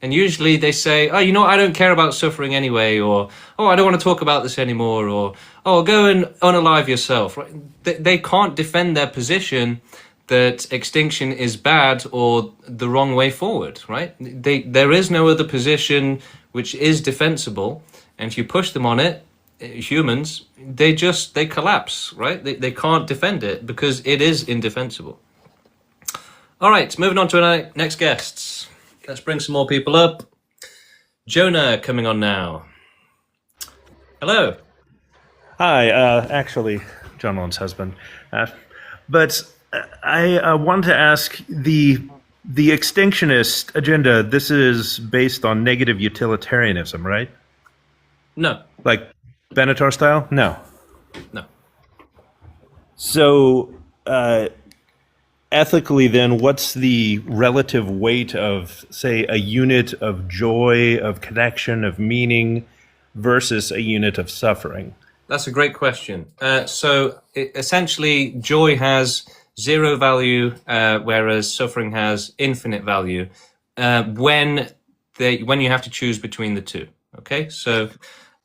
And usually they say, oh, you know, I don't care about suffering anyway, or, oh, I don't want to talk about this anymore, or, oh, go and unalive yourself, right? They can't defend their position that extinction is bad or the wrong way forward, right? There is no other position which is defensible. And if you push them on it, humans, they collapse, right? They can't defend it because it is indefensible. All right, moving on to our next guests. Let's bring some more people up. Jonah coming on now. Hello. Hi, actually, John Lone's husband. But I wanted to ask the extinctionist agenda. This is based on negative utilitarianism, right? No. Like Benatar style? No. No. So, ethically, then, what's the relative weight of, say, a unit of joy, of connection, of meaning, versus a unit of suffering? That's a great question. So essentially, joy has zero value, whereas suffering has infinite value. When you have to choose between the two. Okay, so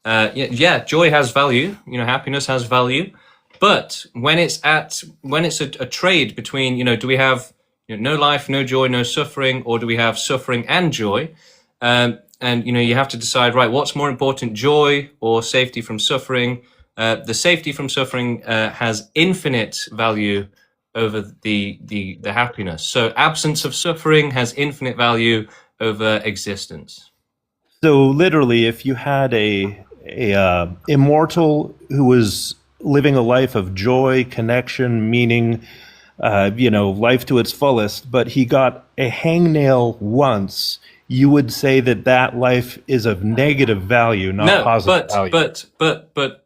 joy has value. Happiness has value, but when it's a trade between, do we have no life, no joy, no suffering, or do we have suffering and joy? And you have to decide, right, what's more important, joy or safety from suffering? The safety from suffering has infinite value over the happiness. So absence of suffering has infinite value over existence. So literally, if you had a immortal who was living a life of joy, connection, meaning, life to its fullest, but he got a hangnail once, you would say that life is of negative value, not positive value. But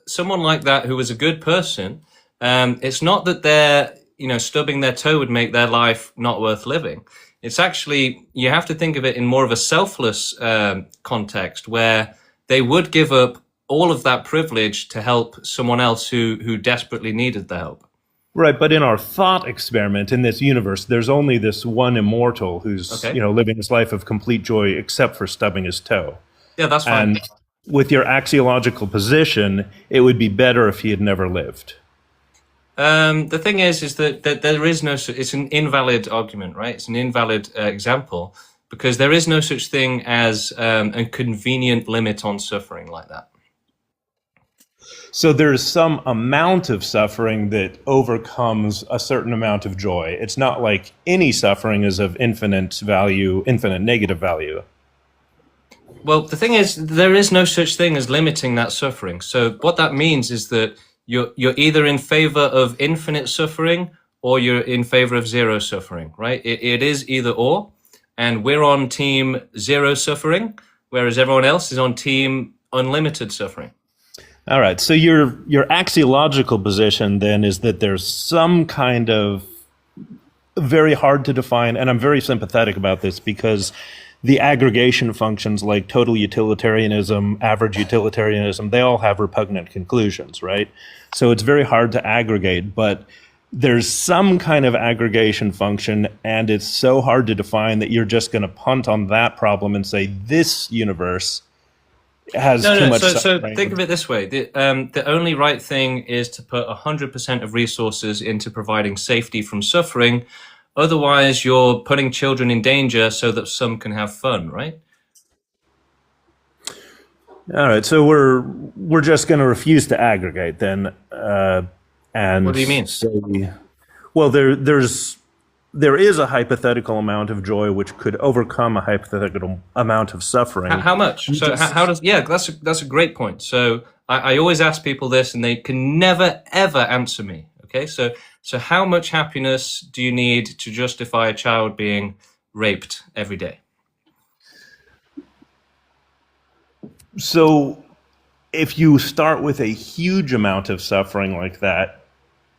someone like that who was a good person, it's not that they're stubbing their toe would make their life not worth living. It's actually, you have to think of it in more of a selfless context, where they would give up all of that privilege to help someone else who desperately needed the help. Right, but in our thought experiment in this universe, there's only this one immortal who's living his life of complete joy, except for stubbing his toe. Yeah, that's fine. And with your axiological position, it would be better if he had never lived. The thing is that there is no. It's an invalid argument, right? It's an invalid example, because there is no such thing as a convenient limit on suffering like that. So there's some amount of suffering that overcomes a certain amount of joy. It's not like any suffering is of infinite value, infinite negative value. Well, the thing is, there is no such thing as limiting that suffering. So what that means is that you're either in favor of infinite suffering or you're in favor of zero suffering, right? It is either or, and we're on team zero suffering, whereas everyone else is on team unlimited suffering. All right. So your axiological position then is that there's some kind of very hard to define, and I'm very sympathetic about this because the aggregation functions like total utilitarianism, average utilitarianism, they all have repugnant conclusions, right? So it's very hard to aggregate, but there's some kind of aggregation function, and it's so hard to define that you're just going to punt on that problem and say this universe has too much suffering. So think of it this way. The only right thing is to put 100% of resources into providing safety from suffering. Otherwise, you're putting children in danger so that some can have fun, right? All right, so we're just going to refuse to aggregate then, and what do you mean? Say, well, there is a hypothetical amount of joy which could overcome a hypothetical amount of suffering. How much? So how does? Yeah, that's a great point. So I always ask people this, and they can never ever answer me. Okay, so how much happiness do you need to justify a child being raped every day? So if you start with a huge amount of suffering like that,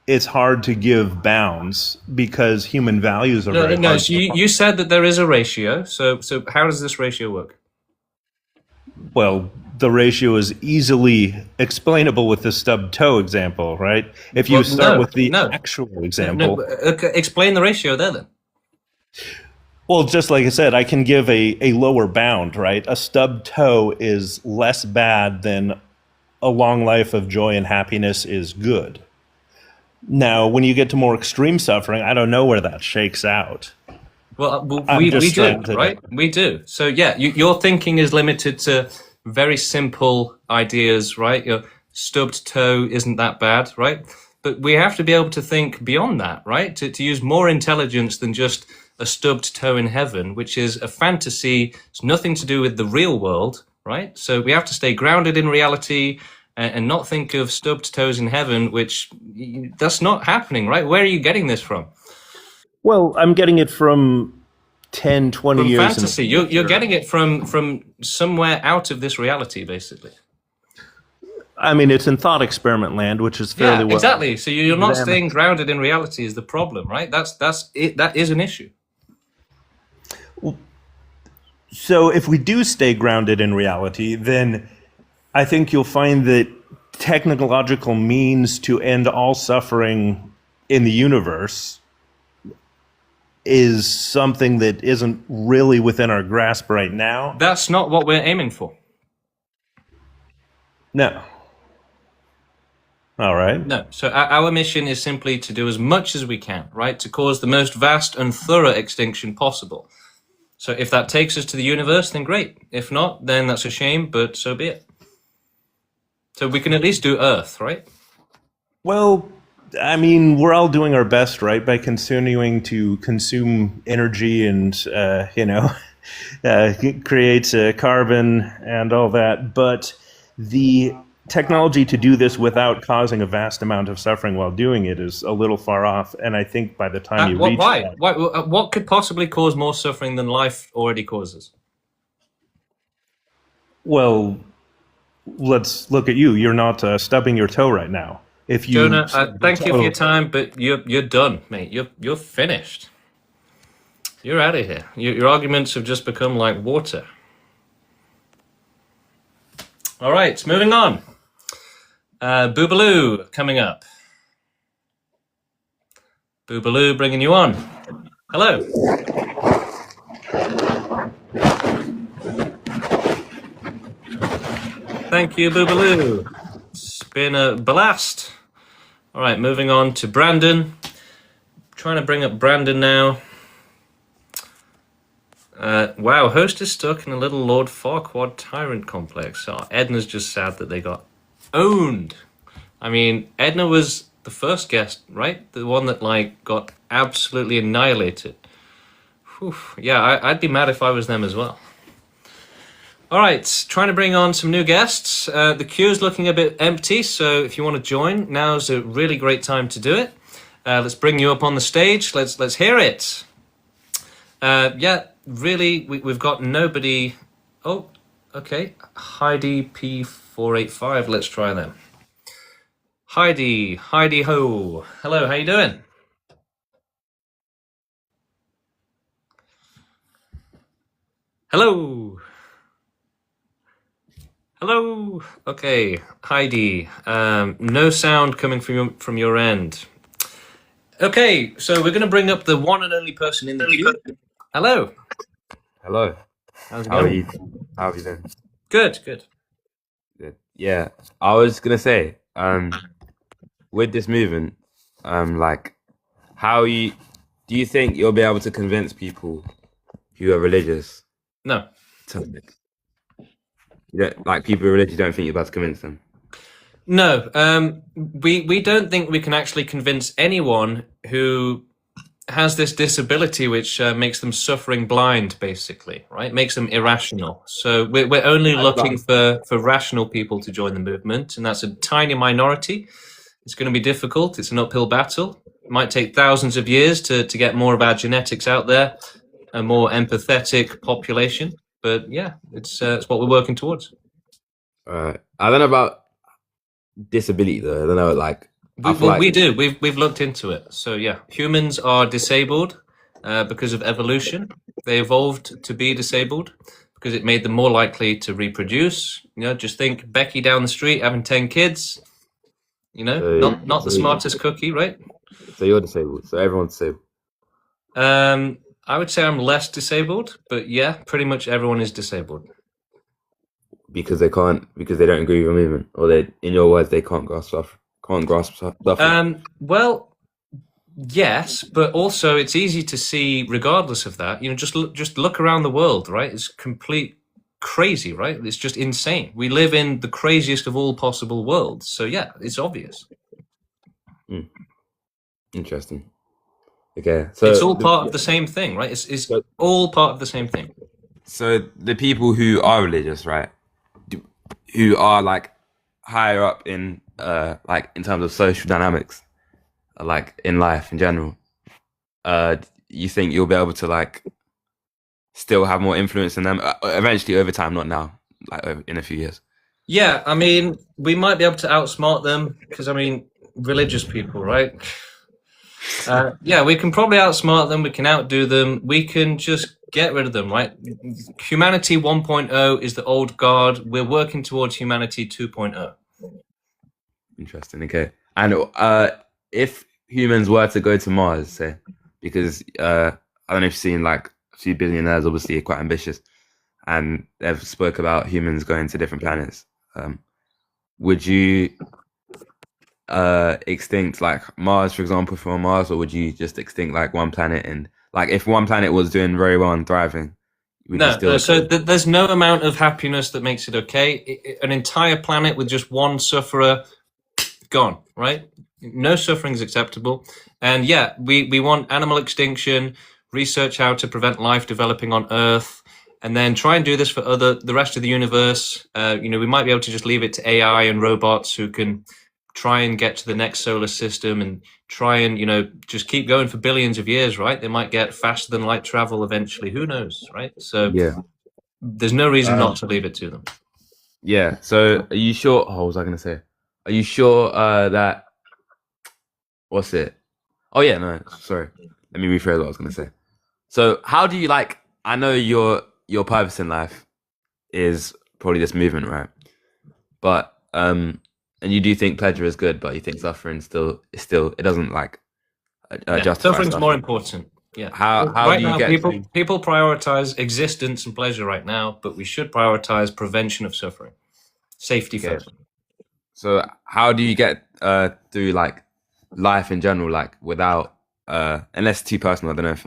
it's hard to give bounds because human values are very hard. No. So you said that there is a ratio. So how does this ratio work? Well, the ratio is easily explainable with the stubbed toe example, right? If you start with the actual example. Explain the ratio there then. Well, just like I said, I can give a lower bound, right? A stubbed toe is less bad than a long life of joy and happiness is good. Now, when you get to more extreme suffering, I don't know where that shakes out. Well, we do, right? We do. So yeah, your thinking is limited to very simple ideas, right? Your stubbed toe isn't that bad, right? But we have to be able to think beyond that, right? To use more intelligence than just a stubbed toe in heaven, which is a fantasy. It's nothing to do with the real world, right? So we have to stay grounded in reality and not think of stubbed toes in heaven, which that's not happening, right? Where are you getting this from? Well, I'm getting it from 10, 20 from years. Fantasy. You're getting it from somewhere out of this reality, basically. I mean, it's in thought experiment land, which is fairly well. Exactly. So you're not staying grounded in reality is the problem, right? That's it. That is an issue. So if we do stay grounded in reality, then I think you'll find that technological means to end all suffering in the universe is something that isn't really within our grasp right now. That's not what we're aiming for. No. All right. No. So our mission is simply to do as much as we can, right? To cause the most vast and thorough extinction possible. So if that takes us to the universe, then great. If not, then that's a shame, but so be it. So we can at least do Earth, right? Well, I mean, we're all doing our best, right? By continuing to consume energy and, create carbon and all that. But the technology to do this without causing a vast amount of suffering while doing it is a little far off. And I think by the time you reach why? that... What could possibly cause more suffering than life already causes? Well, let's look at you. You're not stubbing your toe right now. If you Jonah, thank you for your time, but you're done, mate. You're finished. You're out of here. Your arguments have just become like water. All right, moving on. Boobaloo coming up. Boobaloo bringing you on. Hello. Thank you, Boobaloo. It's been a blast. All right, moving on to Brandon. Trying to bring up Brandon now. Wow, host is stuck in a little Lord Farquaad tyrant complex. Oh, Edna's just sad that they got owned. I mean, Edna was the first guest, right? The one that got absolutely annihilated. Whew. Yeah, I'd be mad if I was them as well. All right, trying to bring on some new guests. The queue's looking a bit empty, so if you want to join, now's a really great time to do it. Let's bring you up on the stage. Let's hear it. Yeah, really, we've got nobody. Oh, okay. Heidi P485. Let's try them. Heidi ho. Hello, how you doing? Hello. Hello. Okay, Heidi. No sound coming from your end. Okay, so we're going to bring up the one and only person in the queue. Hello. Hello. How's it going? How have you been? Good. Good. Yeah, I was gonna say, with this movement, how do you think you'll be able to convince people who are religious? No. You don't, like people who are religious, you don't think you're about to convince them? No, we don't think we can actually convince anyone who has this disability which makes them suffering blind, basically, right? Makes them irrational. So we're only looking for rational people to join the movement, and that's a tiny minority. It's going to be difficult. It's an uphill battle. It might take thousands of years to get more of our genetics out there, a more empathetic population. But yeah, it's what we're working towards. I don't know about disability though. I don't know, we do. We've looked into it. So yeah, humans are disabled because of evolution. They evolved to be disabled because it made them more likely to reproduce. You know, just think Becky down the street having 10 kids. You know, not the smartest cookie, right? So you're disabled. So everyone's disabled. I would say I'm less disabled, but yeah, pretty much everyone is disabled. Because they don't agree with your movement, or in your words, they can't grasp stuff. Well, yes, but also it's easy to see, regardless of that. You know, just look around the world, right? It's complete crazy, right? It's just insane. We live in the craziest of all possible worlds. So yeah, it's obvious. Interesting. Okay, so it's all part of the same thing, right? It's all part of the same thing. So the people who are religious, right, who are higher up in in terms of social dynamics, in life in general, you think you'll be able to still have more influence than them eventually over time, not now, in a few years? Yeah, I mean, we might be able to outsmart them because, I mean, religious people, right? Yeah, we can probably outsmart them. We can outdo them. We can just get rid of them, right? Humanity 1.0 is the old guard. We're working towards humanity 2.0. Interesting. Okay. And if humans were to go to Mars, say, because I don't know if you've seen like a few billionaires, obviously are quite ambitious, and they've spoke about humans going to different planets. Would you extinct like Mars, for example, from Mars, or would you just extinct like one planet? And like if one planet was doing very well and thriving, would you still? So there's no amount of happiness that makes it okay. An entire planet with just one sufferer gone, right? No suffering is acceptable. And yeah, we want animal extinction, research how to prevent life developing on Earth, and then try and do this for the rest of the universe. We might be able to just leave it to AI and robots who can try and get to the next solar system and try and just keep going for billions of years, right? They might get faster than light travel eventually. Who knows, right? So Yeah, there's no reason not to leave it to them. yeah. So are you sure? Oh, what was I gonna say? Are you sure that what's it? Oh yeah, no, sorry. Let me rephrase what I was gonna say. So how do you like? I know your purpose in life is probably this movement, right? But and you do think pleasure is good, but you think suffering still it doesn't like justify Suffering's suffering. more important. Yeah. How right do you now, get people prioritize existence and pleasure right now, but we should prioritize prevention of suffering, safety Okay. first. So how do you get through like life in general, like without unless it's too personal? I don't know if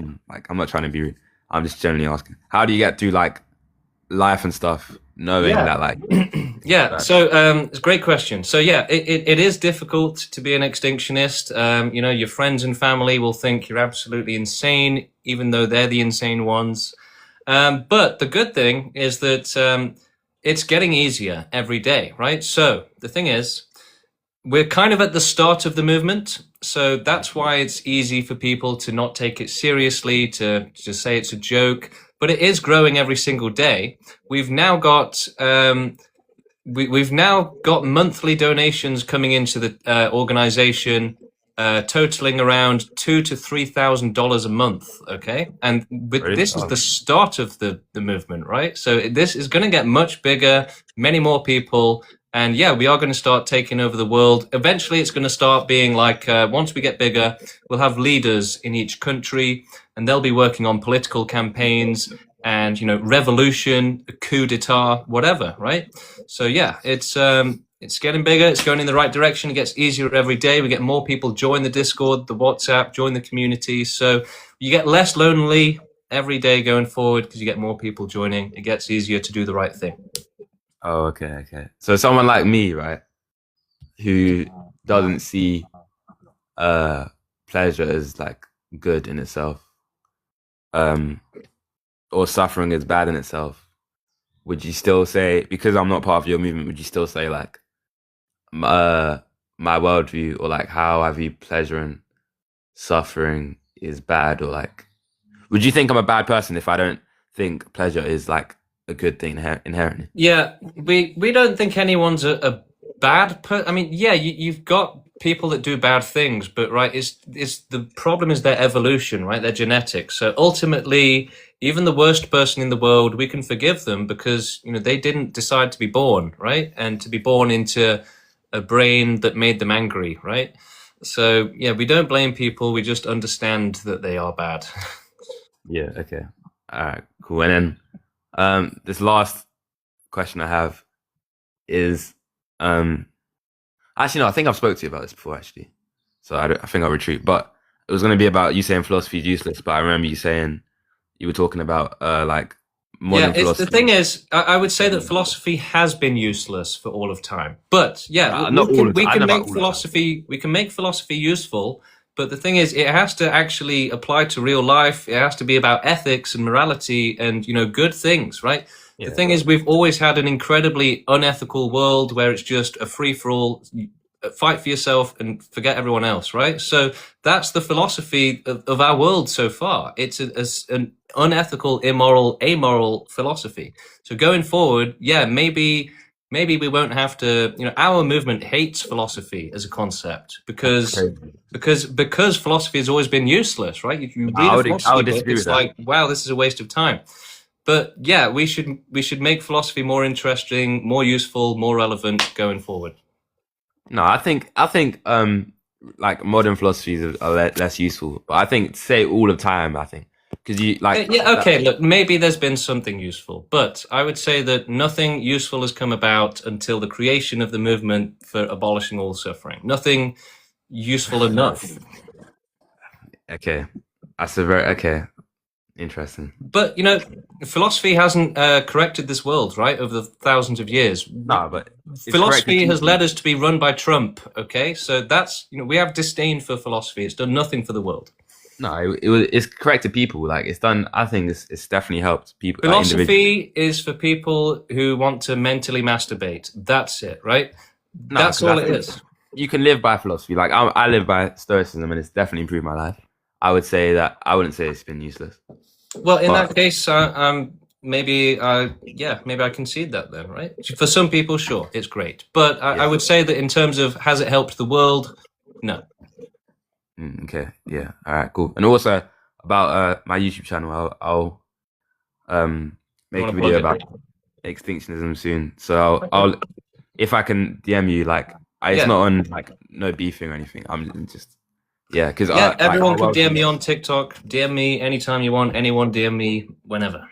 I'm not trying to be rude. I'm just generally asking. How do you get through like life and stuff, knowing that like Yeah, so it's a great question. So yeah, it is difficult to be an extinctionist. Your friends and family will think you're absolutely insane, even though they're the insane ones. But the good thing is that it's getting easier every day, right? So the thing is, we're kind of at the start of the movement, so that's why it's easy for people to not take it seriously, to say it's a joke. But it is growing every single day. We've now got we've now got monthly donations coming into the organization, totaling around $2,000 to $3,000 a month. Okay, and this is the start of the movement, right? So this is going to get much bigger, many more people. And yeah, we are going to start taking over the world. Eventually, it's going to start being like, once we get bigger, we'll have leaders in each country, and they'll be working on political campaigns and, revolution, coup d'etat, whatever, right? So yeah, it's getting bigger. It's going in the right direction. It gets easier every day. We get more people join the Discord, the WhatsApp, join the community. So you get less lonely every day going forward because you get more people joining. It gets easier to do the right thing. Oh, okay. So someone like me, right, who doesn't see pleasure as like good in itself, or suffering as bad in itself, would you still say, because I'm not part of your movement, would you still say like my worldview or like how I view pleasure and suffering is bad, or like would you think I'm a bad person if I don't think pleasure is like a good thing inherently? Yeah, we don't think anyone's a bad person. I mean, yeah, you've got people that do bad things, but right, it's the problem is their evolution, right? Their genetics. So ultimately, even the worst person in the world, we can forgive them because they didn't decide to be born, right? And to be born into a brain that made them angry, right? So yeah, we don't blame people. We just understand that they are bad. Yeah. Okay. All right. Cool. And then this last question I have is actually no, I think I've spoke to you about this before actually, so I think I'll retreat. But it was going to be about you saying philosophy is useless, but I remember you saying you were talking about like modern philosophy. The thing is, I would say that philosophy has been useless for all of time. But yeah, we can make philosophy useful. But the thing is, it has to actually apply to real life. It has to be about ethics and morality and good things, right? The thing is, we've always had an incredibly unethical world where it's just a free for all. Fight for yourself and forget everyone else, right? So that's the philosophy of our world so far. It's an unethical, immoral, amoral philosophy. So going forward, yeah, maybe we won't have to. Our movement hates philosophy as a concept because philosophy has always been useless, right? You read a philosophy book, it's like, wow, this is a waste of time. But yeah, we should make philosophy more interesting, more useful, more relevant going forward. No, I think like modern philosophies are less useful. But I think say all of time. I think because you like Yeah, okay, look, maybe there's been something useful, but I would say that nothing useful has come about until the creation of the movement for abolishing all suffering. Nothing useful enough. okay, that's a very okay, interesting. But, you know, philosophy hasn't corrected this world, right, over the thousands of years. No, but it's Philosophy corrected has led people. us to be run by Trump, okay? So that's, you know, we have disdain for philosophy. It's done nothing for the world. No, it's corrected people. Like it's done. I think it's definitely helped people. Like, individuals. Philosophy is for people who want to mentally masturbate. That's it, right? No, That's 'cause all I it think is. You can live by philosophy. Like I live by stoicism, and it's definitely improved my life. I would say that I wouldn't say it's been useless. Well, in But that case, maybe maybe I concede that then, right? For some people, sure, it's great, but I yeah. would say that in terms of has it helped the world, no. Okay. Yeah. All right. Cool. And also about my YouTube channel, I'll make a wanna video plug it? about extinctionism soon. So I'll if I can DM you, like it's Yeah. not on like no beefing or anything. I'm just because Yeah, everyone like, can DM me on TikTok. DM me anytime you want. Anyone DM me whenever.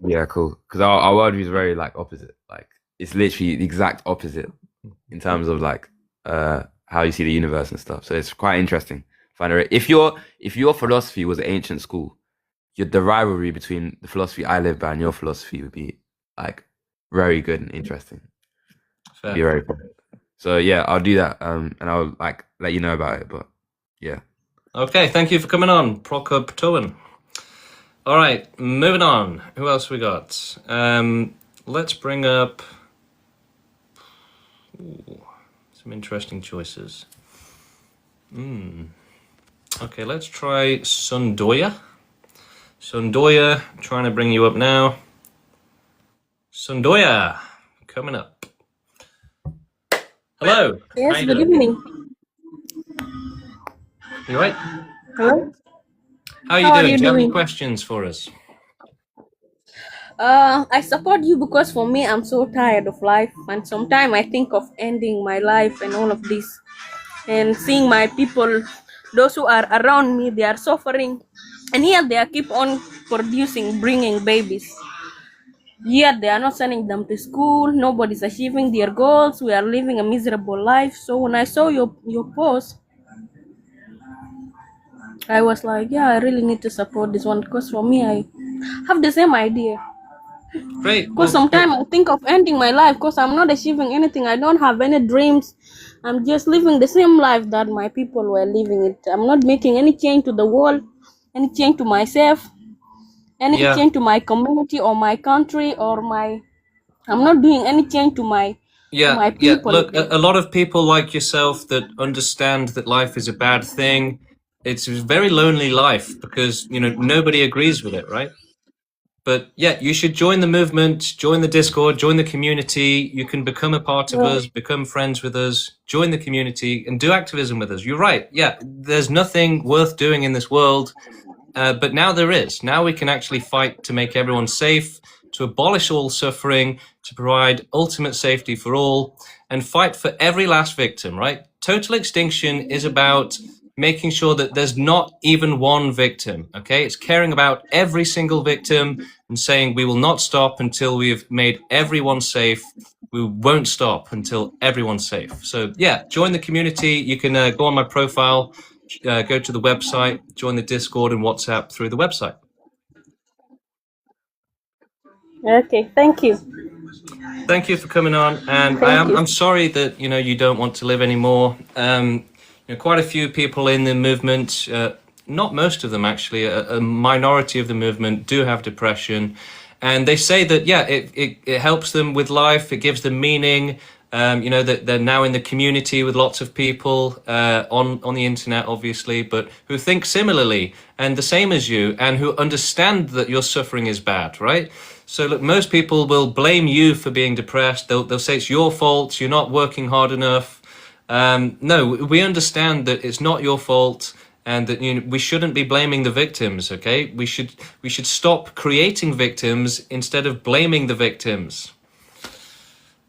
Yeah, cool. Because our worldview is very like opposite. Like it's literally the exact opposite in terms of like how you see the universe and stuff. So it's quite interesting. Find it. If your philosophy was ancient school, the rivalry between the philosophy I live by and your philosophy would be like very good and interesting. Fair. Be very fun. So yeah, I'll do that. And I'll like let you know about it. But yeah. Okay, thank you for coming on, Prokop Towan. All right, moving on. Who else we got? Let's bring up some interesting choices. Okay, let's try Sundoya. Sundoya, trying to bring you up now. Sundoya, coming up. Hello. Yes, How you good doing? evening. You right? Hello. How are you How are doing? you Do you have any doing? questions for us? I support you because for me, I'm so tired of life, and sometimes I think of ending my life and all of this, and seeing my people, those who are around me, they are suffering, and yet they are keep on producing, bringing babies. Yet they are not sending them to school. Nobody's achieving their goals. We are living a miserable life. So when I saw your post, I was like, yeah, I really need to support this one because for me, I have the same idea. Great. Because Well, sometimes I think of ending my life because I'm not achieving anything. I don't have any dreams. I'm just living the same life that my people were living it. I'm not making any change to the world, any change to myself, any yeah. change to my community or my country or my. I'm not doing any change to my Yeah, yeah. people. Look, a lot of people like yourself that understand that life is a bad thing. It's a very lonely life because, you know, nobody agrees with it, right? But yeah, you should join the movement, join the Discord, join the community. You can become a part of Yeah. us, become friends with us, join the community and do activism with us. You're right. Yeah, there's nothing worth doing in this world. But now there is. Now we can actually fight to make everyone safe, to abolish all suffering, to provide ultimate safety for all, and fight for every last victim, right? Total extinction is about making sure that there's not even one victim, okay? It's caring about every single victim and saying we will not stop until we've made everyone safe. We won't stop until everyone's safe. So yeah, join the community. You can go on my profile, go to the website, join the Discord and WhatsApp through the website. Okay, thank you. Thank you for coming on, and Thank you. I'm sorry that you don't want to live anymore. Quite a few people in the movement, not most of them actually, a minority of the movement do have depression, and they say that it helps them with life, it gives them meaning. That they're now in the community with lots of people on the internet, obviously, but who think similarly and the same as you, and who understand that your suffering is bad, right? So look, most people will blame you for being depressed. They'll say it's your fault. You're not working hard enough. No, we understand that it's not your fault, and that we shouldn't be blaming the victims. Okay, we should stop creating victims instead of blaming the victims.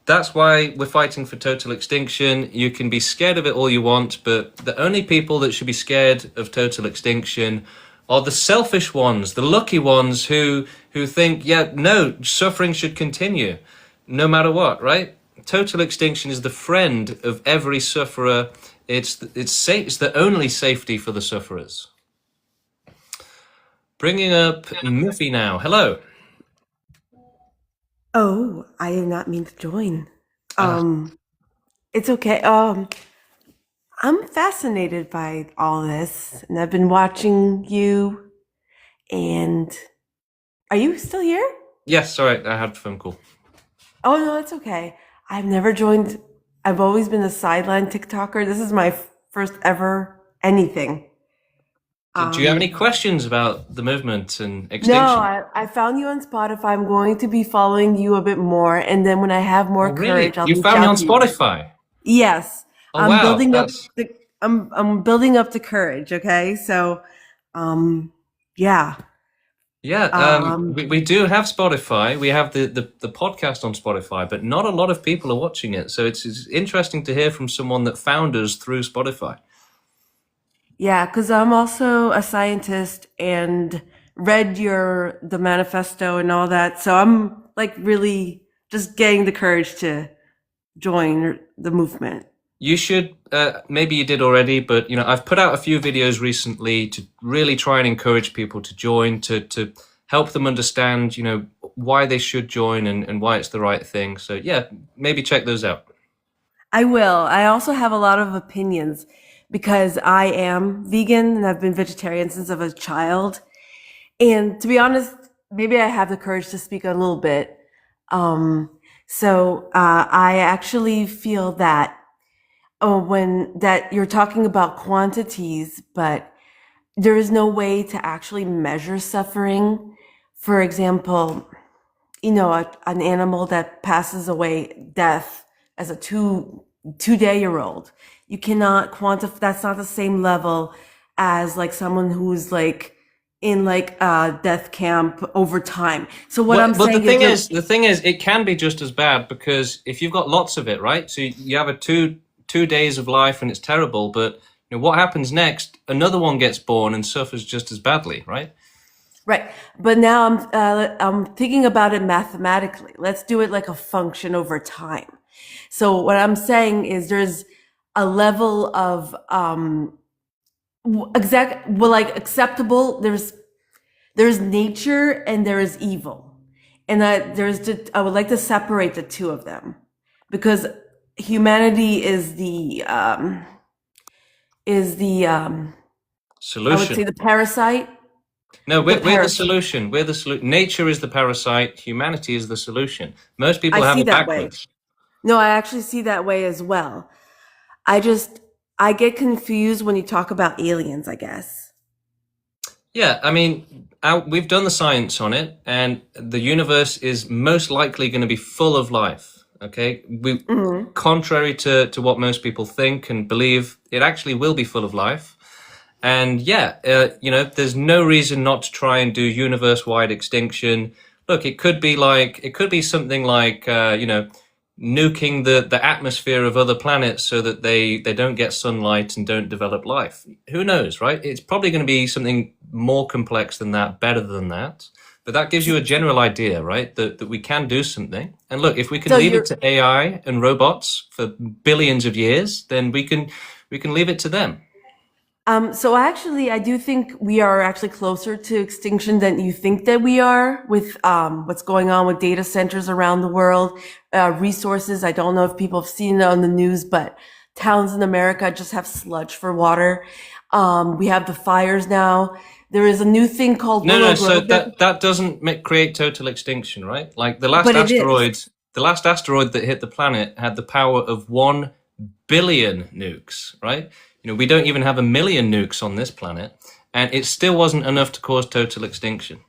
That's why we're fighting for total extinction. You can be scared of it all you want, but the only people that should be scared of total extinction are the selfish ones, the lucky ones who think, yeah, no, suffering should continue, no matter what, right? Total extinction is the friend of every sufferer. It's the only safety for the sufferers. Bringing up Miffy now. Hello. Oh, I did not mean to join. It's okay. I'm fascinated by all this, and I've been watching you. And are you still here? Yes, sorry, I had a phone call. Oh no, it's okay. I've never joined. I've always been a sideline TikToker. This is my first ever anything. Do you have any questions about the movement and extinction? No, I found you on Spotify. I'm going to be following you a bit more, and then when I have more courage, I'll You reach found me out on to you. Spotify? Yes. Oh, I'm wow, building up that's- I'm building up the courage, okay? So yeah. Yeah, we do have Spotify. We have the podcast on Spotify, but not a lot of people are watching it. So it's interesting to hear from someone that found us through Spotify. Yeah, because I'm also a scientist and read the manifesto and all that. So I'm like really just getting the courage to join the movement. You should, maybe you did already, but I've put out a few videos recently to really try and encourage people to join, to help them understand, why they should join and why it's the right thing. So yeah, maybe check those out. I will. I also have a lot of opinions because I am vegan and I've been vegetarian since I was a child. And to be honest, maybe I have the courage to speak a little bit. So I actually feel that that you're talking about quantities, but there is no way to actually measure suffering. For example, an animal that passes away death as a two-day-old, you cannot quantify. That's not the same level as like someone who's like in like a death camp over time. So what I'm saying the thing is, it can be just as bad because if you've got lots of it, right? So you have a two days of life and it's terrible, but what happens next? Another one gets born and suffers just as badly, right? Right. But now I'm thinking about it mathematically. Let's do it like a function over time. So what I'm saying is there's a level of acceptable. There's nature and there is evil, and I would like to separate the two of them because humanity is the solution. I would say the parasite. No, we're the solution. We're the solution. Nature is the parasite. Humanity is the solution. Most people have it backwards. No, I actually see that way as well. I get confused when you talk about aliens, I guess. Yeah, I mean, we've done the science on it, and the universe is most likely going to be full of life. Okay, contrary to what most people think and believe, it actually will be full of life. And yeah, there's no reason not to try and do universe-wide extinction. Look, it could be something like, nuking the atmosphere of other planets so that they don't get sunlight and don't develop life. Who knows, right? It's probably going to be something more complex than that, better than that. But that gives you a general idea, right? That we can do something. And look, if we can leave it to AI and robots for billions of years, then we can leave it to them. So actually, I do think we are actually closer to extinction than you think that we are with what's going on with data centers around the world, resources. I don't know if people have seen it on the news, but towns in America just have sludge for water. We have the fires now. There is a new thing called so that doesn't create total extinction, right? Like the last asteroid that hit the planet had the power of 1 billion nukes, right? We don't even have 1 million nukes on this planet, and it still wasn't enough to cause total extinction.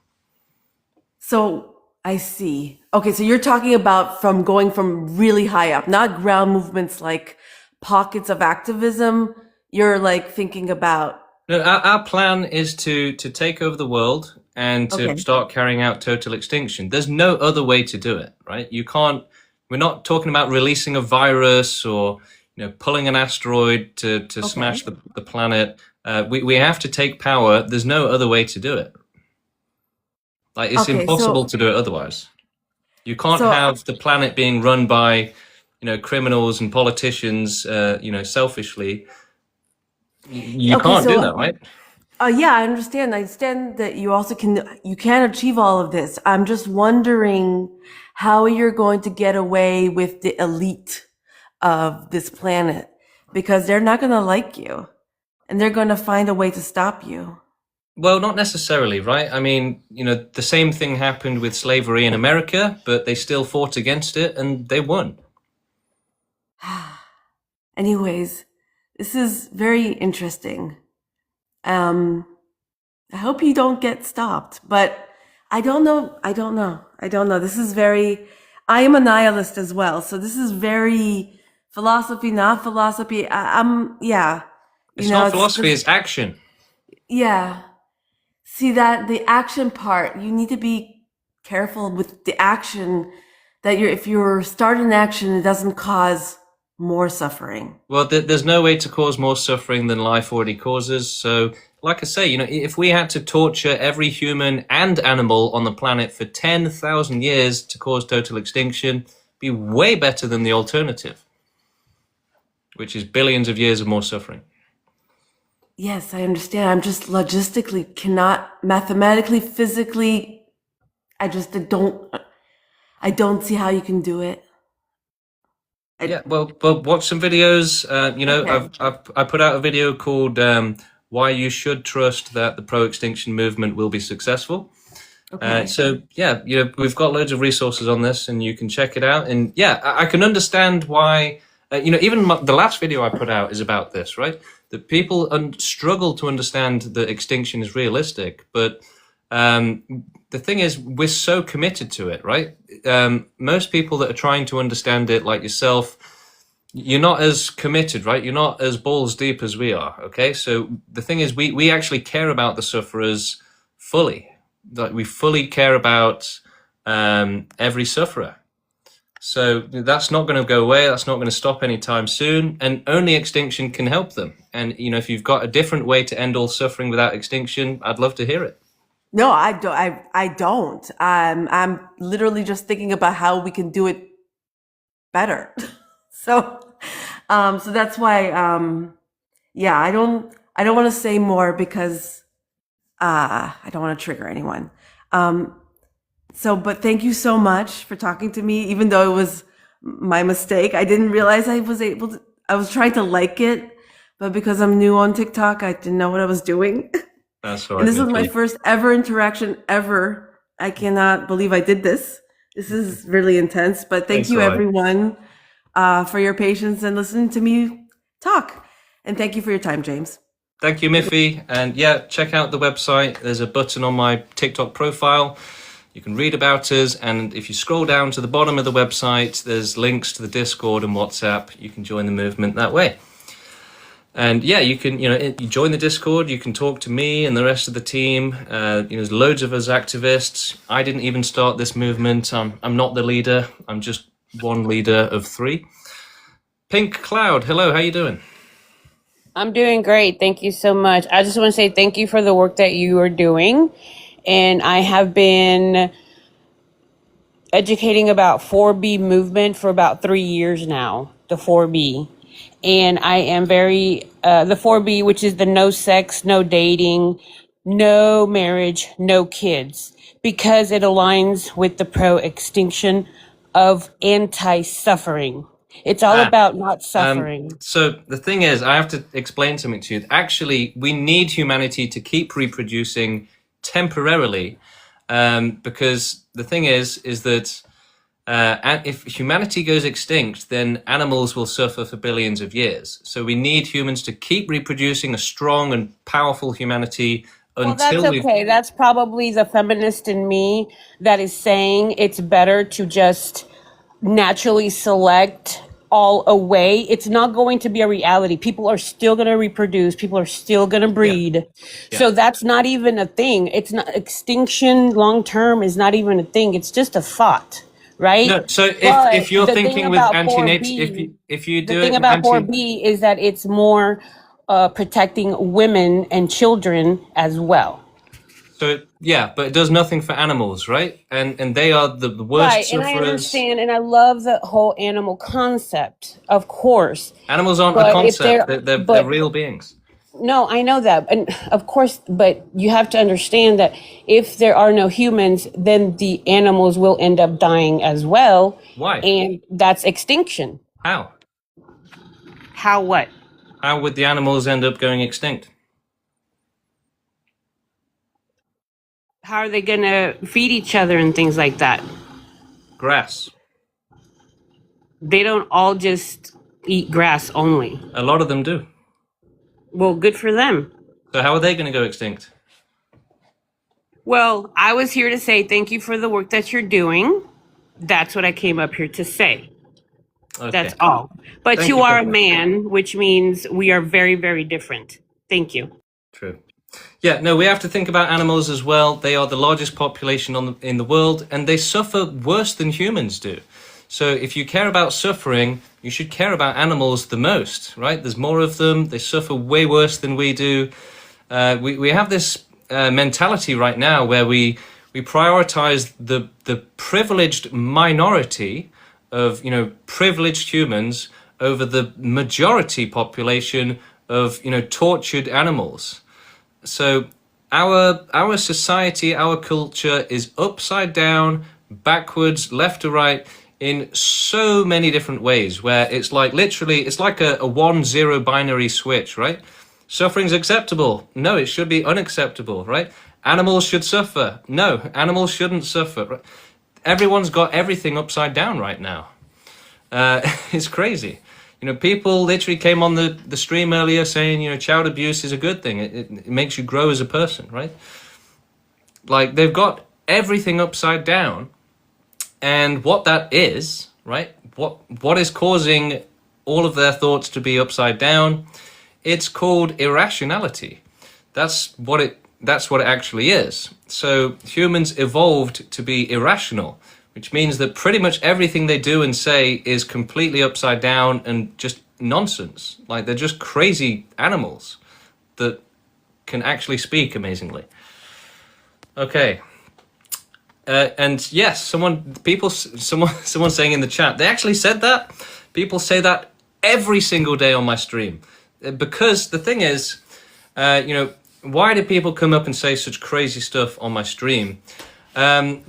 So I see. Okay, so you're talking about going from really high up, not ground movements like pockets of activism. You're like thinking about. No, our plan is to take over the world and to start carrying out total extinction. There's no other way to do it, right? You can't We're not talking about releasing a virus or pulling an asteroid to smash the planet. We have to take power. There's no other way to do it. Like it's impossible to do it otherwise. You can't have the planet being run by criminals and politicians selfishly. You can't do that, right? Yeah, I understand. I understand that you can achieve all of this. I'm just wondering how you're going to get away with the elite of this planet, because they're not going to like you and they're going to find a way to stop you. Well, not necessarily, right? I mean, the same thing happened with slavery in America, but they still fought against it and they won. Anyways, this is very interesting. I hope you don't get stopped, but I don't know. This is I am a nihilist as well. So this is very philosophy, not philosophy. It's not philosophy, it's action. Yeah. See that the action part, you need to be careful with the action that if you're starting action, it doesn't cause more suffering. Well, there's no way to cause more suffering than life already causes. So, like I say, if we had to torture every human and animal on the planet for 10,000 years to cause total extinction, it'd be way better than the alternative, which is billions of years of more suffering. Yes, I understand. I'm just logistically cannot, mathematically, physically, I don't see how you can do it. Well, watch some videos. I put out a video called "Why You Should Trust That the Pro-Extinction Movement Will Be Successful." We've got loads of resources on this, and you can check it out. And I can understand why. Even the last video I put out is about this, right? That people struggle to understand that extinction is realistic, but the thing is, we're so committed to it, right? Most people that are trying to understand it, like yourself, you're not as committed, right? You're not as balls deep as we are, okay? So the thing is, we actually care about the sufferers fully. Like we fully care about every sufferer. So that's not going to go away. That's not going to stop anytime soon. And only extinction can help them. And, if you've got a different way to end all suffering without extinction, I'd love to hear it. No, I don't. I'm literally just thinking about how we can do it better. So that's why, I don't want to say more because, I don't want to trigger anyone. But thank you so much for talking to me, even though it was my mistake. I didn't realize I was trying to like it, but because I'm new on TikTok, I didn't know what I was doing. That's all right. And this is my first ever interaction ever. I cannot believe I did this. This is really intense, but thank you everyone for your patience and listening to me talk. And thank you for your time, James. Thank you, Miffy. And check out the website. There's a button on my TikTok profile. You can read about us, and if you scroll down to the bottom of the website, there's links to the Discord and WhatsApp. You can join the movement that way. And you can, you join the Discord, you can talk to me and the rest of the team. There's loads of us activists. I didn't even start this movement. I'm not the leader. I'm just one leader of 3. Pink Cloud, hello, how you doing? I'm doing great. Thank you so much. I just want to say thank you for the work that you are doing. And I have been educating about 4B movement for about 3 years now, the 4B. And I am the 4B, which is the no sex, no dating, no marriage, no kids, because it aligns with the pro-extinction of anti-suffering. It's all about not suffering. So the thing is, I have to explain something to you. Actually, we need humanity to keep reproducing temporarily, because the thing is that if humanity goes extinct, then animals will suffer for billions of years. So we need humans to keep reproducing a strong and powerful humanity until that's okay. That's probably the feminist in me that is saying it's better to just naturally select all away. It's not going to be a reality. People are still going to reproduce. People are still going to breed. Yeah. So that's not even a thing. It's not extinction long term is not even a thing. It's just a thought, right? No, so if But you're the thing thinking with about anti-native,4B, if you the do thing it about anti, 4B is that it's more protecting women and children as well. so yeah, but it does nothing for animals, right? And they are the worst Right, and I sufferers. understand, and I love the whole animal concept, of course. Animals aren't a But if concept; they're, they're but real beings. no, I know that, and of course, but you have to understand that if there are no humans, then the animals will end up dying as well, Why? and that's extinction. How? How what? How would the animals end up going extinct? How are they gonna feed each other and things like that? Grass. They don't all just eat grass only. A lot of them do. Well, good for them. So how are they going to go extinct? Well, I was here to say thank you for the work that you're doing. That's what I came up here to say. Okay. That's all. But Thank you you are for a man, which means we are very, very different. Thank you. True. Yeah, no, we have to think about animals as well. They are the largest population in the world, and they suffer worse than humans do. So if you care about suffering, you should care about animals the most, right? There's more of them. They suffer way worse than we do. We have this mentality right now where we prioritize the privileged minority of, you know, privileged humans over the majority population of, you know, tortured animals. So our society, our culture is upside down, backwards, left to right in so many different ways, where it's like literally, it's like a 1-0 binary switch, right? Suffering's acceptable. No, it should be unacceptable, right? Animals should suffer. No, animals shouldn't suffer. Right? Everyone's got everything upside down right now. It's crazy. You know, people literally came on the stream earlier saying, you know, child abuse is a good thing. It makes you grow as a person, right? Like, they've got everything upside down. And what that is, right? What is causing all of their thoughts to be upside down? It's called irrationality. That's what it actually is. So humans evolved to be irrational, which means that pretty much everything they do and say is completely upside down and just nonsense. Like, they're just crazy animals that can actually speak amazingly. Okay. And yes, someone saying in the chat, they actually said that. People say that every single day on my stream. Because the thing is, you know, why do people come up and say such crazy stuff on my stream? One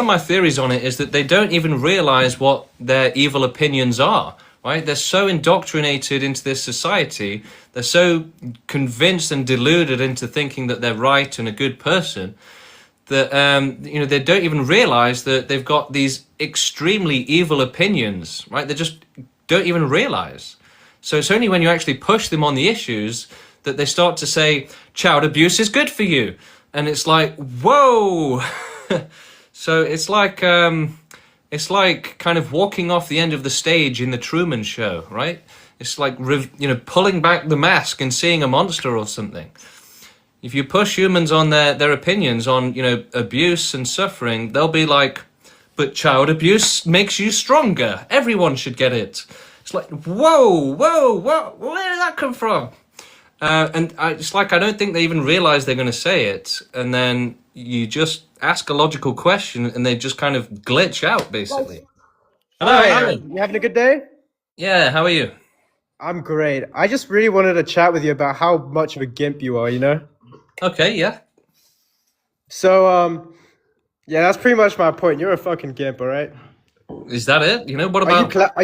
of my theories on it is that they don't even realize what their evil opinions are, right? They're so indoctrinated into this society. They're so convinced and deluded into thinking that they're right and a good person that, you know, they don't even realize that they've got these extremely evil opinions, right? They just don't even realize. So it's only when you actually push them on the issues that they start to say, child abuse is good for you. And it's like, whoa. So it's like kind of walking off the end of the stage in the Truman Show, right? It's like, you know, pulling back the mask and seeing a monster or something. If you push humans on their opinions on, you know, abuse and suffering, they'll be like, but child abuse makes you stronger. Everyone should get it. It's like, whoa, where did that come from? It's like, I don't think they even realize they're going to say it. And then you just ask a logical question and they just kind of glitch out, basically. Hello, Hi, Aaron. you having a good day? Yeah, how are you? I'm great. I just really wanted to chat with you about how much of a gimp you are, you know? Okay, yeah. So, yeah, that's pretty much my point. You're a fucking gimp, all right? Is that it? You know, what about... Are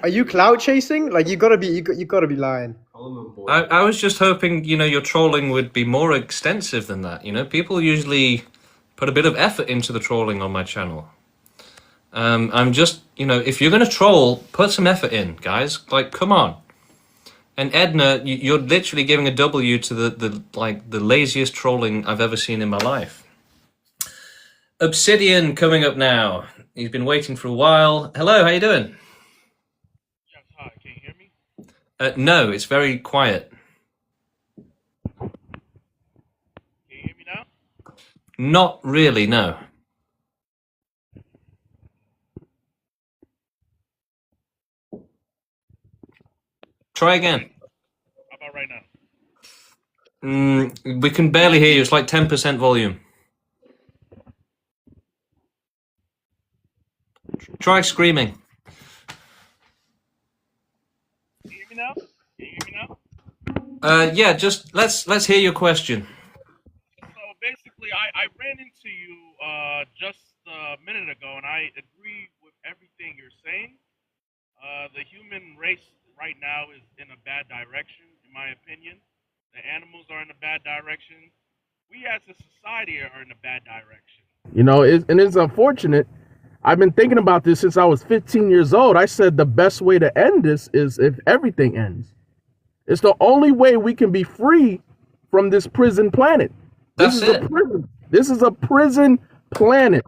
you clout chasing? Like, you gotta be lying. I was just hoping, you know, your trolling would be more extensive than that. You know, people usually put a bit of effort into the trolling on my channel. I'm just, you know, if you're going to troll, put some effort in, guys. Like, come on. And Edna, you're literally giving a W to the laziest trolling I've ever seen in my life. Obsidian coming up now. He's been waiting for a while. Hello, how you doing? Yes, hi. Can you hear me? No, it's very quiet. Can you hear me now? Not really, no. Try again. How about right now? We can barely hear you. It's like 10% volume. Try screaming. Can you hear me now? Can you hear me now? Yeah, just let's hear your question. So basically, I ran into you just a minute ago, and I agree with everything you're saying. The human race right now is in a bad direction, in my opinion. The animals are in a bad direction. We as a society are in a bad direction. You know, and it's unfortunate. I've been thinking about this since I was 15 years old. I said the best way to end this is if everything ends. It's the only way we can be free from this prison planet. This is a prison. This is a prison planet.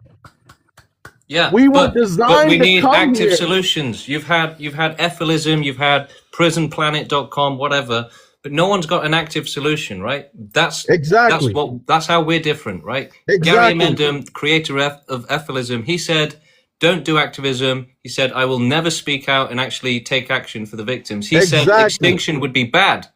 Yeah, we were designed but we to need come active here. solutions. You've had Ephilism, you've had prisonplanet.com, whatever, but no one's got an active solution, right? That's how we're different, right? Gary Exactly. Amendum, creator of Ephilism, he said, don't do activism. He said, I will never speak out and actually take action for the victims. He said extinction would be bad,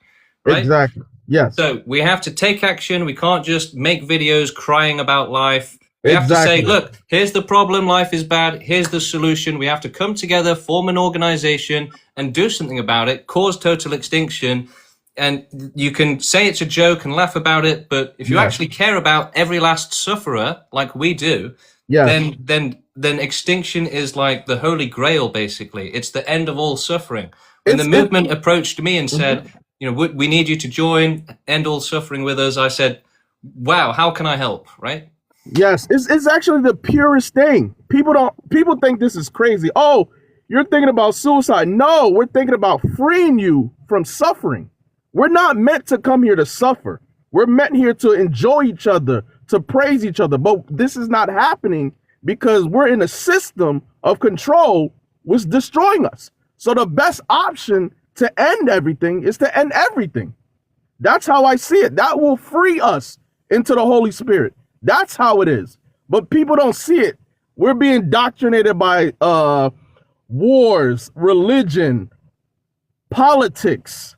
right? Exactly. Yes. So we have to take action. We can't just make videos crying about life. We have to say, look, here's the problem. Life is bad. Here's the solution. We have to come together, form an organization, and do something about it, cause total extinction. And you can say it's a joke and laugh about it, but if you actually care about every last sufferer, like we do, then extinction is like the holy grail, basically. It's the end of all suffering. When the movement approached me and said, you know, we need you to join, end all suffering with us, I said, wow, how can I help, right? Yes, it's actually the purest thing. People think this is crazy. Oh, you're thinking about suicide. No, we're thinking about freeing you from suffering. We're not meant to come here to suffer. We're meant here to enjoy each other, to praise each other. But this is not happening because we're in a system of control which is destroying us. So the best option to end everything is to end everything. That's how I see it. That will free us into the Holy Spirit. That's how it is. But people don't see it. We're being indoctrinated by wars, religion, politics,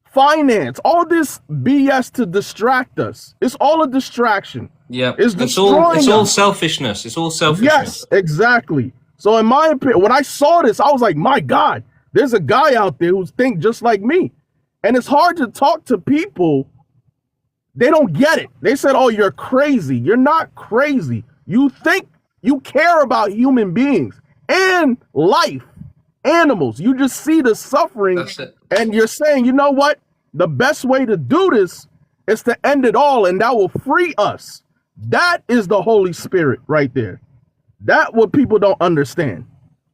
finance, all this BS to distract us. It's all a distraction. Yeah, it's all selfishness. It's all selfishness. Yes, exactly. So in my opinion, when I saw this, I was like, my God, there's a guy out there who thinks just like me. And it's hard to talk to people. They don't get it. They said, oh, you're crazy. You're not crazy. You think you care about human beings and life, animals. You just see the suffering and you're saying, you know what? The best way to do this is to end it all, and that will free us. That is the Holy Spirit right there. That's what people don't understand.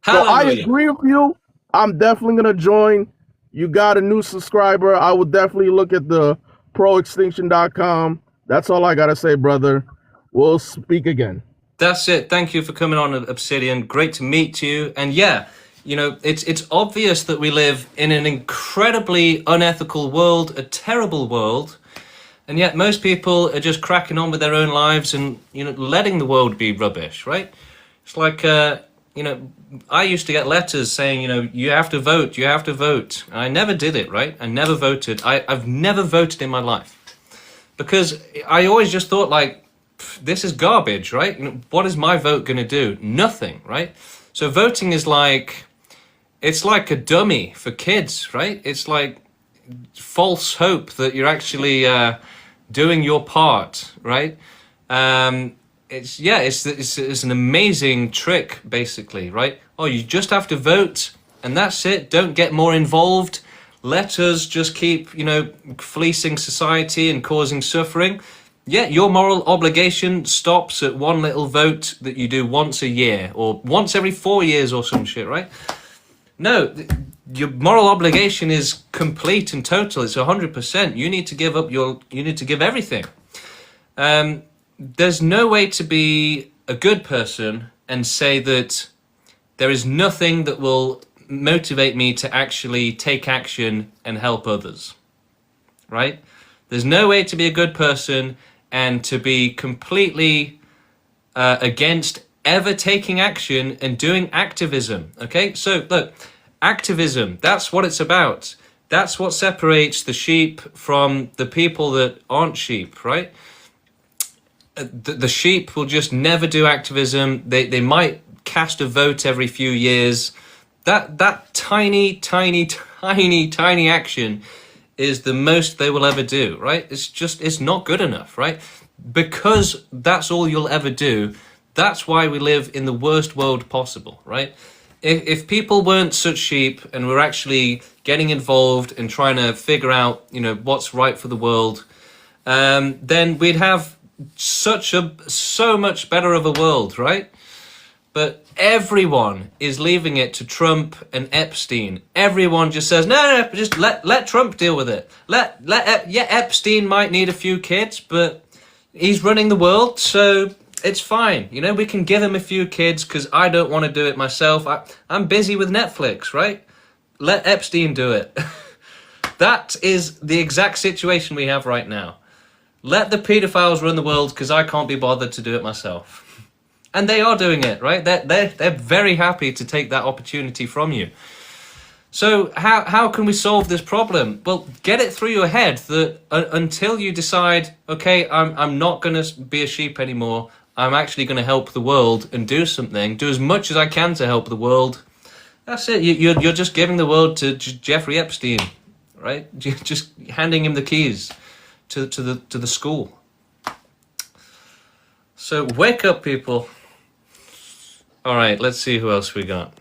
So I agree with you. I'm definitely going to join. You got a new subscriber. I will definitely look at the proextinction.com. That's all I got to say, brother. We'll speak again. That's it. Thank you for coming on, Obsidian. Great to meet you. And yeah, you know, it's obvious that we live in an incredibly unethical world, a terrible world. And yet most people are just cracking on with their own lives and, you know, letting the world be rubbish, right? It's like, you know, I used to get letters saying, you know, you have to vote, you have to vote. I never did it, right? I never voted. I've never voted in my life because I always just thought like, this is garbage, right? You know, what is my vote going to do? Nothing, right? So voting is like, it's like a dummy for kids, right? It's like false hope that you're actually doing your part, right? It's an amazing trick, basically, right? Oh, you just have to vote, and that's it. Don't get more involved. Let us just keep, you know, fleecing society and causing suffering. Yeah, your moral obligation stops at one little vote that you do once a year or once every 4 years or some shit, right? No, your moral obligation is complete and total. It's 100%. You need to give up you need to give everything. There's no way to be a good person and say that there is nothing that will motivate me to actually take action and help others, right? There's no way to be a good person and to be completely against ever taking action and doing activism, okay? So look, activism, that's what it's about. That's what separates the sheep from the people that aren't sheep, right? The sheep will just never do activism. They might cast a vote every few years. That tiny action is the most they will ever do, right? It's not good enough, right? Because that's all you'll ever do. That's why we live in the worst world possible, right? If people weren't such sheep and were actually getting involved and trying to figure out, what's right for the world, then we'd have so much better of a world, right? But everyone is leaving it to Trump and Epstein. Everyone just says, no, just let Trump deal with it. Epstein might need a few kids, but he's running the world, so it's fine. We can give him a few kids because I don't want to do it myself. I'm busy with Netflix, right? Let Epstein do it. That is the exact situation we have right now. Let the pedophiles run the world because I can't be bothered to do it myself. And they are doing it, right? They're very happy to take that opportunity from you. So how can we solve this problem? Well, get it through your head that until you decide, okay, I'm not going to be a sheep anymore. I'm actually going to help the world and do something. Do as much as I can to help the world. That's it. You're just giving the world to Jeffrey Epstein, right? Just handing him the keys to the school. So wake up, people. All right, let's see who else we got.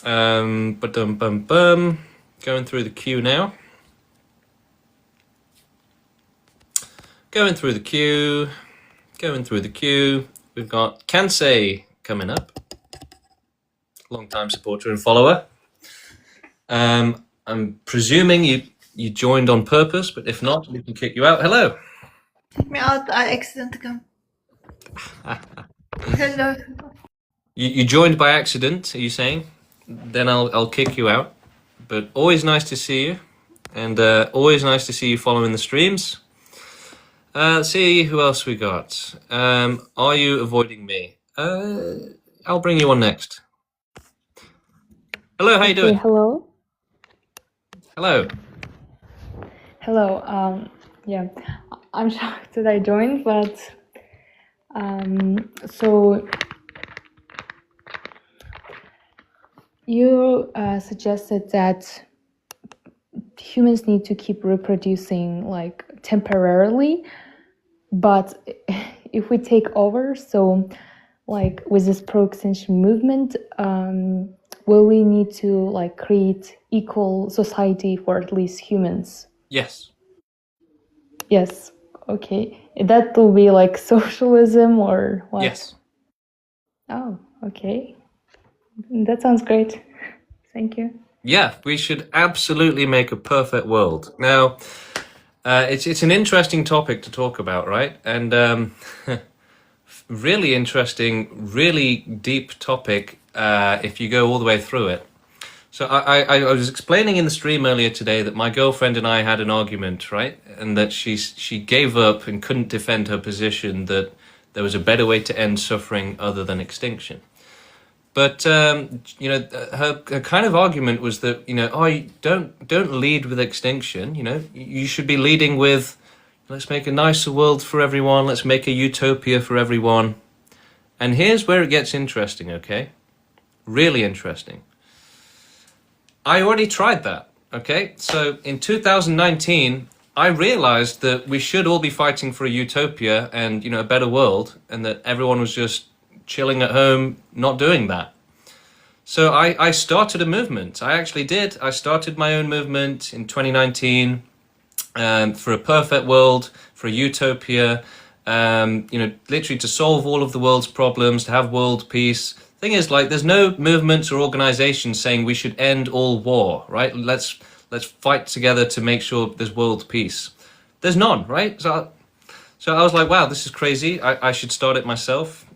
Going through the queue now. Going through the queue. We've got Kansei coming up. Long-time supporter and follower. I'm presuming you joined on purpose, but if not, we can kick you out. Hello. Take me out. I accidentally come. Hello. You joined by accident, are you saying? Then I'll kick you out. But always nice to see you. And always nice to see you following the streams. Let's see who else we got. Are you avoiding me? I'll bring you on next. Hello, how you doing? Hello. Hello. Hello. Yeah, I'm shocked that I joined, but so you suggested that humans need to keep reproducing like temporarily, but if we take over, so like with this pro-extinction movement, will we need to like create equal society for at least humans? Yes. Yes. Okay. That will be like socialism or what? Yes. Oh, okay. That sounds great. Thank you. Yeah, we should absolutely make a perfect world. Now, it's an interesting topic to talk about, right? And really interesting, really deep topic if you go all the way through it. So I was explaining in the stream earlier today that my girlfriend and I had an argument, right? And that she gave up and couldn't defend her position that there was a better way to end suffering other than extinction. But her kind of argument was that don't lead with extinction. You should be leading with, let's make a nicer world for everyone. Let's make a utopia for everyone. And here's where it gets interesting. Okay, really interesting. I already tried that. Okay, so in 2019, I realized that we should all be fighting for a utopia and a better world, and that everyone was just chilling at home, not doing that. So I started a movement. I actually did. I started my own movement in 2019 for a perfect world, for a utopia, literally to solve all of the world's problems, to have world peace. Thing is, like, there's no movements or organizations saying we should end all war, right? Let's fight together to make sure there's world peace. There's none, right? So I was like, wow, this is crazy. I should start it myself.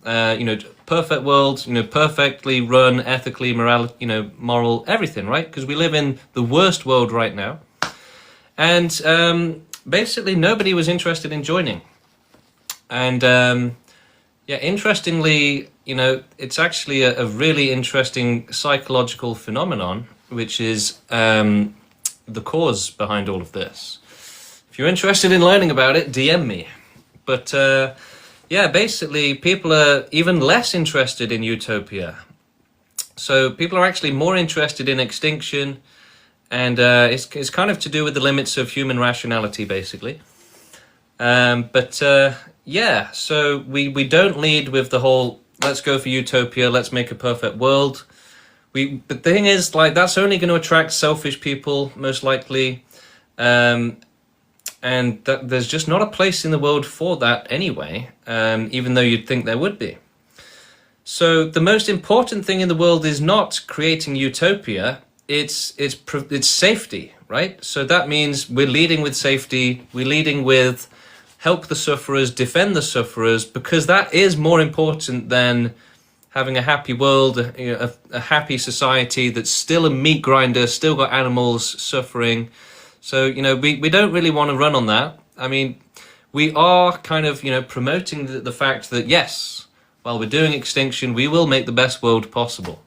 Perfect world, perfectly run, ethically, moral, everything, right? Because we live in the worst world right now. And basically nobody was interested in joining. And interestingly, it's actually a really interesting psychological phenomenon, which is the cause behind all of this. If you're interested in learning about it, DM me. But yeah, basically, people are even less interested in utopia. So people are actually more interested in extinction, and it's kind of to do with the limits of human rationality, basically. Yeah, so we don't lead with the whole, let's go for utopia, let's make a perfect world. But the thing is, like, that's only going to attract selfish people, most likely. And there's just not a place in the world for that anyway, even though you'd think there would be. So the most important thing in the world is not creating utopia, it's safety, right? So that means we're leading with safety, we're leading with help the sufferers, defend the sufferers, because that is more important than having a happy world, a happy society that's still a meat grinder, still got animals suffering. So, we don't really want to run on that. I mean, we are kind of, promoting the fact that, yes, while we're doing extinction, we will make the best world possible.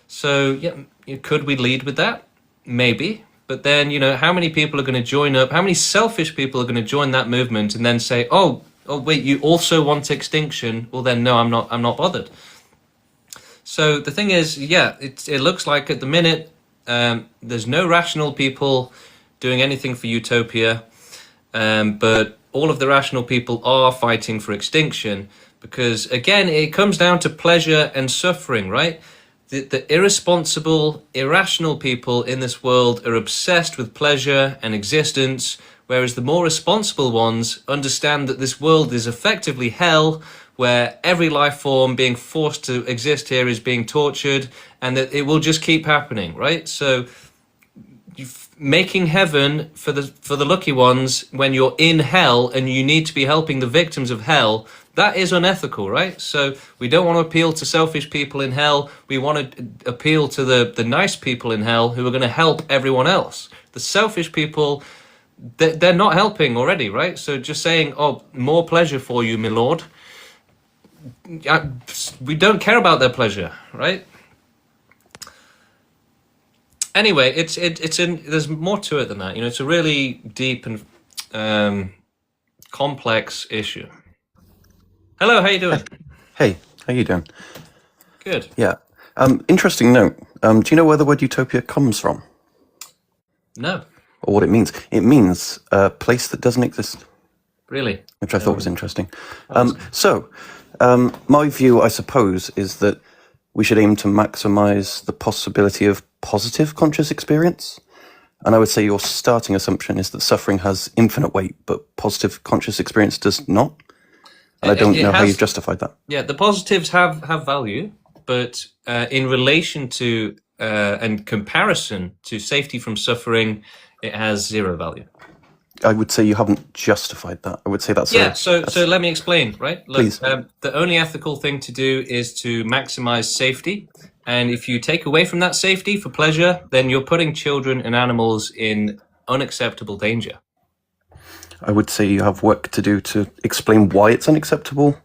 So, yeah, could we lead with that? Maybe. But then, how many people are going to join up? How many selfish people are going to join that movement and then say, oh, wait, you also want extinction? Well, then, no, I'm not bothered. So the thing is, yeah, it looks like at the minute, there's no rational people doing anything for utopia, but all of the rational people are fighting for extinction because, again, it comes down to pleasure and suffering, right? The irresponsible, irrational people in this world are obsessed with pleasure and existence, whereas the more responsible ones understand that this world is effectively hell, where every life form being forced to exist here is being tortured, and that it will just keep happening, right? So making heaven for the lucky ones when you're in hell and you need to be helping the victims of hell, that is unethical, right? So we don't want to appeal to selfish people in hell. We want to appeal to the nice people in hell who are going to help everyone else. The selfish people, they're not helping already, right? So just saying, oh, more pleasure for you, my lord. We don't care about their pleasure, right? Anyway, there's more to it than that. It's a really deep and complex issue. Hello, how you doing? Hey, how you doing? Good. Yeah. Interesting note. Do you know where the word utopia comes from? No. Or what it means? It means a place that doesn't exist. Really? Which I thought was interesting. My view, I suppose, is that we should aim to maximize the possibility of positive conscious experience. And I would say your starting assumption is that suffering has infinite weight, but positive conscious experience does not. And I don't know how you've justified that. Yeah, the positives have value, but in relation to and comparison to safety from suffering, it has zero value. I would say you haven't justified that. I would say that's So let me explain, right? Look, Please. The only ethical thing to do is to maximize safety. And if you take away from that safety for pleasure, then you're putting children and animals in unacceptable danger. I would say you have work to do to explain why it's unacceptable,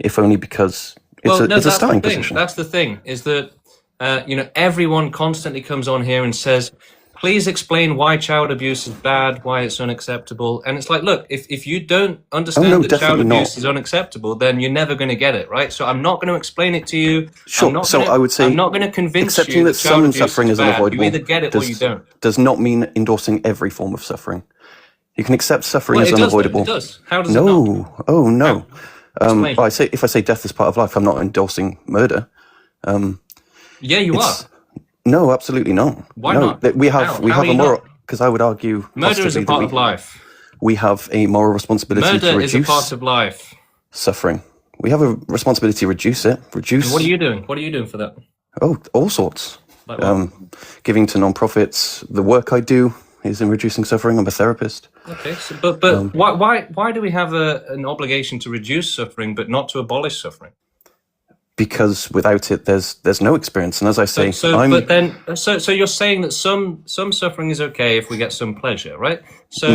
if only because it's a starting position. That's the thing, is that everyone constantly comes on here and says, please explain why child abuse is bad, why it's unacceptable. And it's like, look, if you don't understand that child abuse is unacceptable, then you're never going to get it, right? So I'm not going to explain it to you. Sure. I would say I'm not going to convince accepting you that some suffering is bad. unavoidable. You either get it or you don't. Does not mean endorsing every form of suffering. You can accept suffering as unavoidable. It does. How does it not? Oh no. If I say death is part of life, I'm not endorsing murder. Yeah, you are. No, absolutely not. Why not? We have a moral, because I would argue murder is a part of life. We have a moral responsibility to reduce is a part of life. Suffering. We have a responsibility to reduce it. And what are you doing? What are you doing for that? Oh, all sorts. Like what? Giving to non-profits. The work I do is in reducing suffering. I'm a therapist. Okay, so, but why do we have an obligation to reduce suffering but not to abolish suffering? Because without it, there's no experience. And as I say, so you're saying that some suffering is okay if we get some pleasure, right? So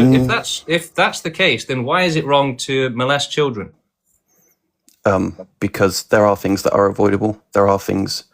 if that's the case, then why is it wrong to molest children? Because there are things that are avoidable. There are things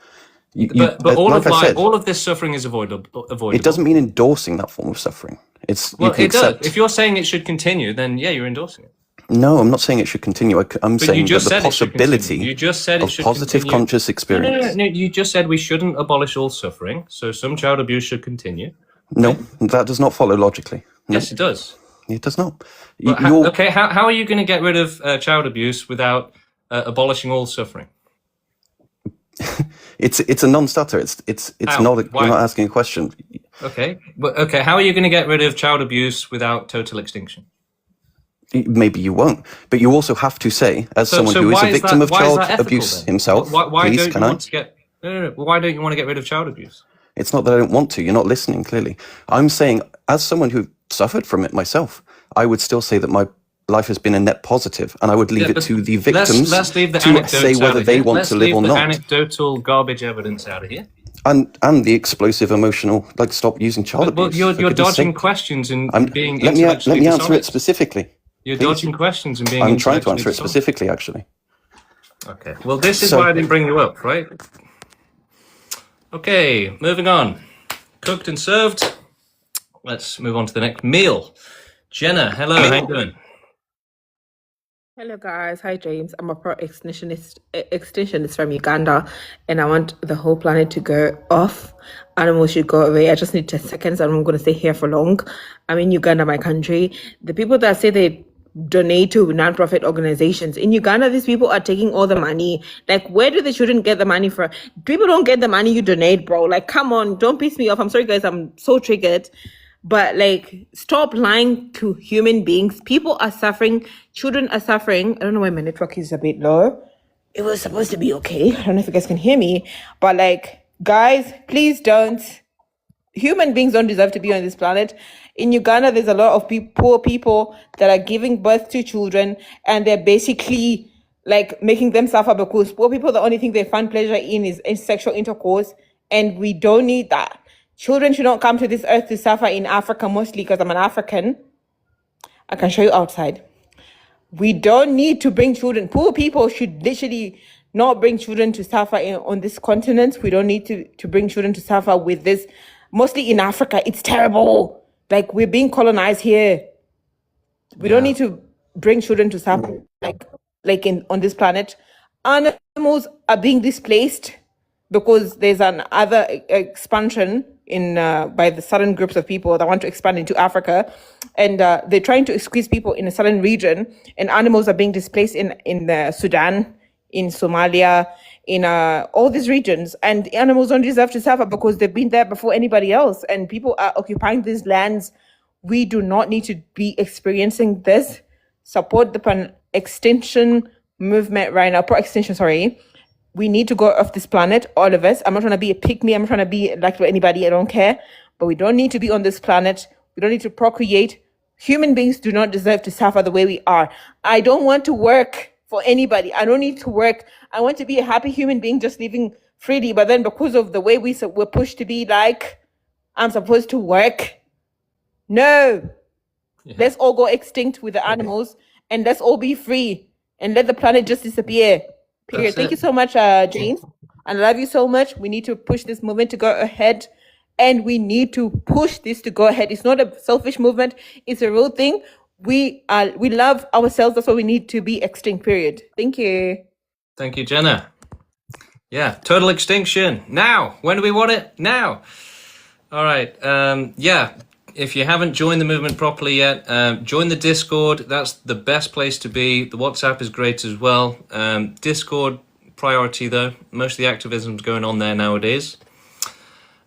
But all like of I said, all of this suffering is avoidable. it doesn't mean endorsing that form of suffering. Well, you can it does. accept. If you're saying it should continue, then yeah, you're endorsing it. No, I'm not saying it should continue. I'm But you saying that just the said it should continue. possibility You just said it of should positive continue. conscious experience. No. You just said we shouldn't abolish all suffering, so some child abuse should continue. No, that does not follow logically. No. Yes, it does. It does not. But how are you going to get rid of child abuse without abolishing all suffering? It's a non-starter. It's How? not. Why? You're not asking a question. Okay, but how are you going to get rid of child abuse without total extinction? Maybe you won't, but you also have to say, as someone who is a victim of child abuse himself, Why please, don't can you I? want to get? No. Why don't you want to get rid of child abuse? It's not that I don't want to. You're not listening clearly. I'm saying, as someone who suffered from it myself, I would still say that my life has been a net positive, and I would leave it to the victims let's leave the to anecdotes say whether out of they here. want Let's to live leave or the not. Anecdotal garbage evidence out of here. And the explosive emotional, like, stop using child Well, abuse. you're for goodness dodging sake. questions and being Let me intellectually answer it dishonest. specifically. You're please. dodging questions and being I'm trying to intellectually answer it dishonest. specifically, actually. Okay. Well, this is So- why I didn't bring you up, right? Okay, moving on. Cooked and served. Let's move on to the next meal. Jenna, hello, how you doing? Hello guys, hi James. I'm a extinctionist from Uganda, and I want the whole planet to go off. Animals should go away. I just need 10 seconds. I'm not going to stay here for long. I'm in Uganda, my country. The people that say they donate to non-profit organizations in Uganda, these people are taking all the money. Like, where do the children get the money from? People don't get the money you donate, bro. Like, come on, don't piss me off. I'm sorry guys, I'm so triggered. But like, stop lying to human beings. People are suffering. Children are suffering. I don't know why my network is a bit low. It was supposed to be okay. I don't know if you guys can hear me. But like, guys, please don't. Human beings don't deserve to be on this planet. In Uganda, there's a lot of poor people that are giving birth to children, and they're basically like making them suffer because poor people, the only thing they find pleasure in is sexual intercourse, and we don't need that. Children should not come to this earth to suffer in Africa, mostly because I'm an African. I can show you outside. We don't need to bring children. Poor people should literally not bring children to suffer on this continent. We don't need to bring children to suffer with this. Mostly in Africa, it's terrible. Like, we're being colonized here. We don't need to bring children to suffer like on this planet. Animals are being displaced because there's an other expansion in by the southern groups of people that want to expand into Africa, and they're trying to squeeze people in a southern region, and animals are being displaced in Sudan, in Somalia, in all these regions, and animals don't deserve to suffer because they've been there before anybody else, and people are occupying these lands. We do not need to be experiencing this. Support the extinction movement right now, pro-extinction, sorry. We need to go off this planet, all of us. I'm not trying to be a pick me. I'm not trying to be like anybody. I don't care. But we don't need to be on this planet. We don't need to procreate. Human beings do not deserve to suffer the way we are. I don't want to work for anybody. I don't need to work. I want to be a happy human being just living freely. But then because of the way we're pushed to be like, I'm supposed to work. No. Yeah. Let's all go extinct with the animals and let's all be free and let the planet just disappear. Period. Thank you so much, James. I love you so much. We need to push this movement to go ahead, and we need to push this to go ahead. It's not a selfish movement. It's a real thing. We love ourselves. That's why we need to be extinct. Period. Thank you. Thank you, Jenna. Yeah, total extinction now. When do we want it? Now. All right. Yeah. If you haven't joined the movement properly yet, join the Discord. That's the best place to be. The WhatsApp is great as well. Discord priority though. Most of the activism's going on there nowadays.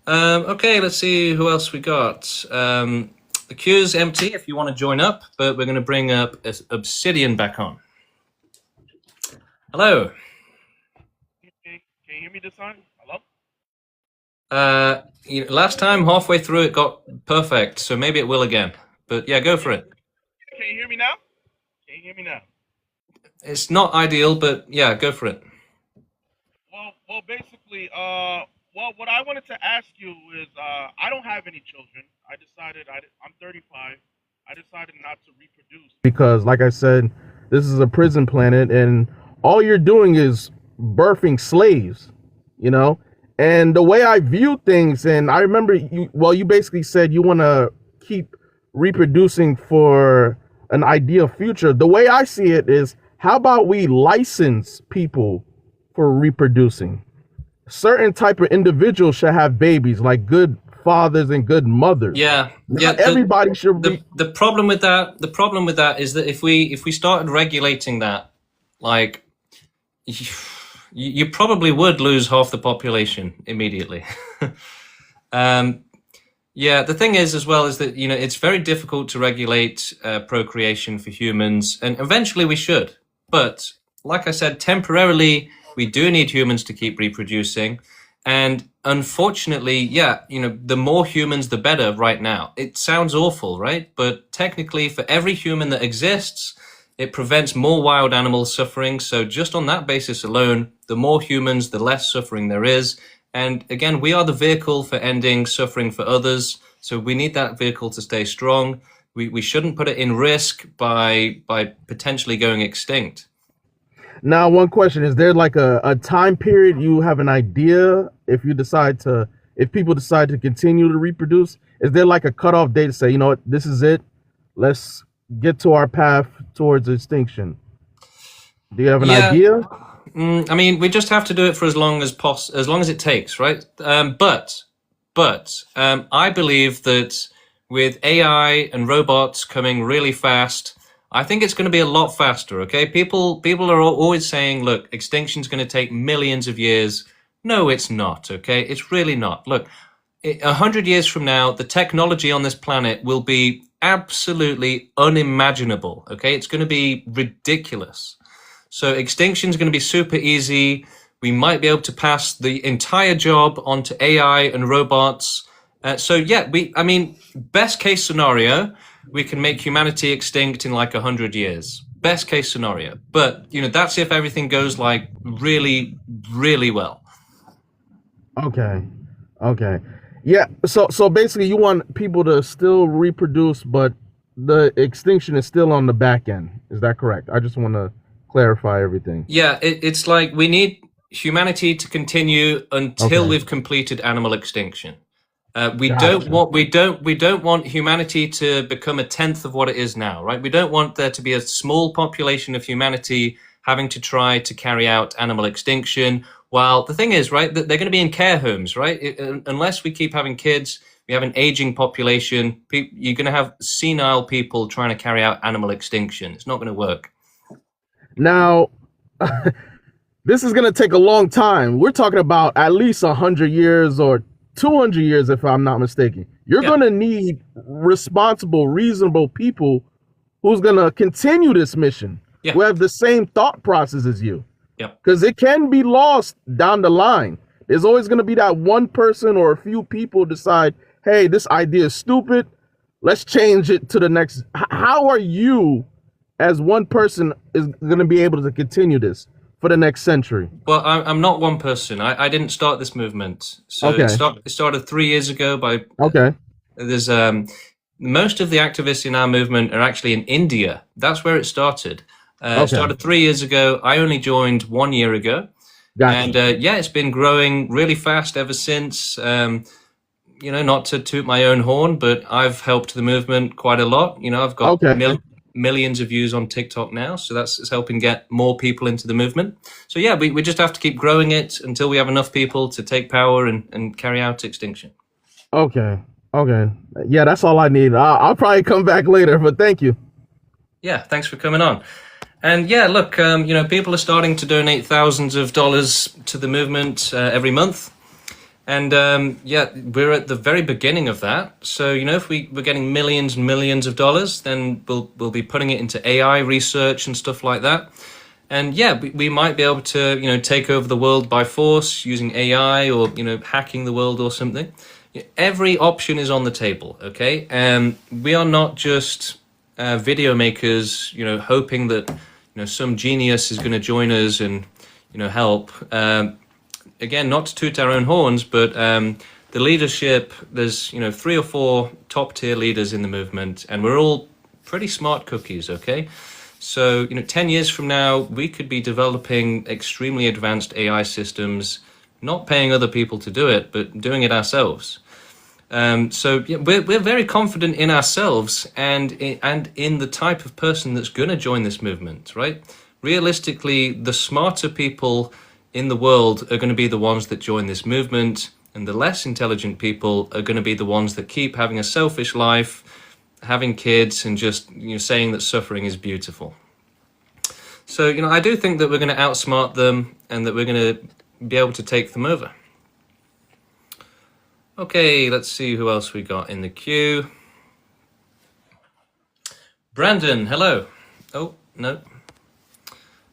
Okay, let's see who else we got. The queue's empty if you want to join up, but we're going to bring up Obsidian back on. Hello. Can you hear me this time? Hello? Last time, halfway through, it got perfect, so maybe it will again. But yeah, go for it. Can you hear me now? Can you hear me now? It's not ideal, but yeah, go for it. Well, basically, what I wanted to ask you is, I don't have any children. I decided I'm 35. I decided not to reproduce because, like I said, this is a prison planet, and all you're doing is birthing slaves, you know. And the way I view things, and I remember you basically said you want to keep reproducing for an ideal future. The way I see it is, how about we license people for reproducing? Certain type of individuals should have babies, like good fathers and good mothers. Yeah, Not everybody should be. The problem with that is that if we started regulating that, like, you probably would lose half the population immediately. Yeah, the thing is as well is that, you know, it's very difficult to regulate procreation for humans, and eventually we should. But like I said, temporarily we do need humans to keep reproducing. And unfortunately, yeah, you know, the more humans, the better right now. It sounds awful, right? But technically, for every human that exists, it prevents more wild animals suffering. So just on that basis alone, the more humans, the less suffering there is. And again, we are the vehicle for ending suffering for others. So we need that vehicle to stay strong. We shouldn't put it in risk by potentially going extinct. Now, one question, is there like a time period you have an idea if people decide to continue to reproduce? Is there like a cutoff date to say, you know what, this is it? Let's get to our path towards extinction. Do you have an idea? I mean, we just have to do it for as long as it takes, right? But I believe that with AI and robots coming really fast, I think it's going to be a lot faster, okay? People are always saying, look, extinction's going to take millions of years. No, it's not, okay? It's really not. Look, 100 years from now, the technology on this planet will be absolutely unimaginable, okay? It's going to be ridiculous. So extinction is going to be super easy. We might be able to pass the entire job onto AI and robots. So yeah, I mean, best case scenario, we can make humanity extinct in like 100 years. Best case scenario. But, you know, that's if everything goes like really, really well. Okay. Yeah, so basically you want people to still reproduce, but the extinction is still on the back end. Is that correct? I just want to clarify everything. Yeah, it's like we need humanity to continue until we've completed animal extinction. We don't want humanity to become a tenth of what it is now, right? We don't want there to be a small population of humanity having to try to carry out animal extinction. While the thing is, right, that they're going to be in care homes, right? Unless we keep having kids, we have an aging population. You're going to have senile people trying to carry out animal extinction. It's not going to work. Now, this is going to take a long time. We're talking about at least 100 years or 200 years, if I'm not mistaken. You're going to need responsible, reasonable people who's going to continue this mission, who have the same thought process as you. Because it can be lost down the line. There's always going to be that one person or a few people decide, hey, this idea is stupid. Let's change it to the next. How are you, as one person, is going to be able to continue this for the next century? Well, I'm not one person. I didn't start this movement. So it started 3 years ago by... There's most of the activists in our movement are actually in India. That's where it started. It started 3 years ago. I only joined 1 year ago. And yeah, it's been growing really fast ever since. You know, not to toot my own horn, but I've helped the movement quite a lot. You know, I've got millions of views on TikTok now, so it's helping get more people into the movement. So yeah, we just have to keep growing it until we have enough people to take power and carry out extinction. Okay. Yeah, that's all I need. I'll probably come back later, but thank you. Yeah, thanks for coming on. And yeah, look, you know, people are starting to donate thousands of dollars to the movement every month. And yeah, we're at the very beginning of that. So, you know, if we're getting millions and millions of dollars, then we'll be putting it into AI research and stuff like that. And yeah, we might be able to, you know, take over the world by force using AI or, you know, hacking the world or something. Every option is on the table, okay? And we are not just video makers, you know, hoping that, you know, some genius is going to join us and, you know, help. Again, not to toot our own horns, but the leadership, there's, you know, 3 or 4 top tier leaders in the movement, and we're all pretty smart cookies, okay? So, you know, 10 years from now, we could be developing extremely advanced AI systems, not paying other people to do it, but doing it ourselves. So yeah, we're very confident in ourselves and in the type of person that's going to join this movement, right? Realistically, the smarter people in the world are going to be the ones that join this movement, and the less intelligent people are going to be the ones that keep having a selfish life, having kids, and just saying that suffering is beautiful. So I do think that we're going to outsmart them, and that we're going to be able to take them over. Okay, let's see who else we got in the queue. Brandon, hello. Oh, no.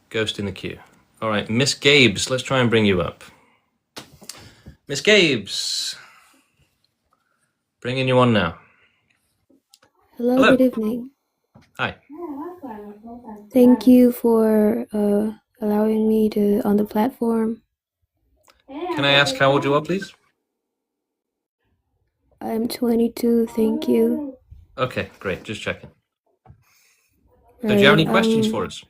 Ghost in the queue. All right, Miss Gabes, let's try and bring you up. Miss Gabes. Bringing you on now. Hello, Hello. good evening. Hi. Thank you for allowing me to on the platform. Can I ask how old you are, please? I'm 22, thank you. Okay, great, just checking. So do you have any questions for us?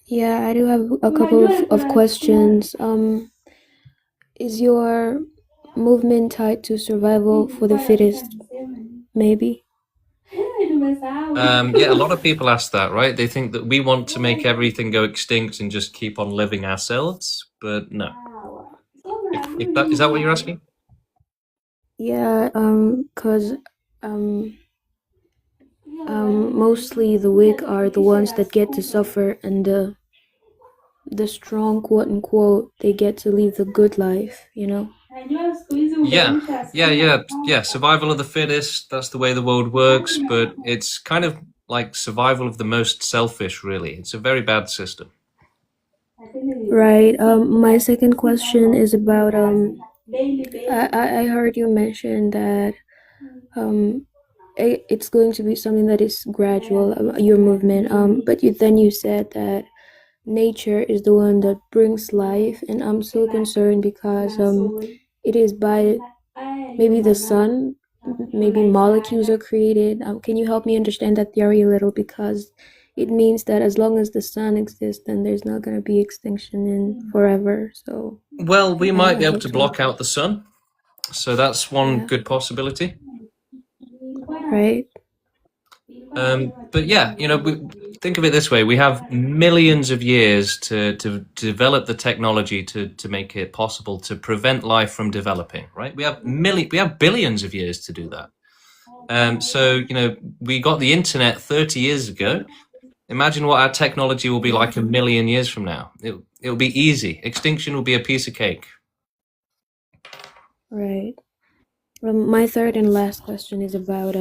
Yeah, I do have a couple of questions. Is your movement tied to survival for the fittest? Maybe. Yeah, a lot of people ask that, right? They think that we want to make everything go extinct and just keep on living ourselves, but no. Is that what you're asking? Yeah, cause mostly the weak are the ones that get to suffer, and the strong, quote unquote, they get to live the good life, you know? Yeah. Survival of the fittest, that's the way the world works, but it's kind of like survival of the most selfish, really. It's a very bad system. Right. My second question is about I heard you mention that it's going to be something that is gradual, your movement. But then you said that nature is the one that brings life, and I'm so concerned because it is by maybe the sun, maybe molecules are created. Can you help me understand that theory a little? Because it means that as long as the sun exists, then there's not going to be extinction in forever. So Well, we might be able hope to so. block out the sun, so that's one good possibility. Right. But yeah, think of it this way: we have millions of years to develop the technology to make it possible to prevent life from developing. Right? We have billions of years to do that. So we got the internet 30 years ago. Imagine what our technology will be like a million years from now. It'll be easy. Extinction will be a piece of cake. Right. My third and last question is about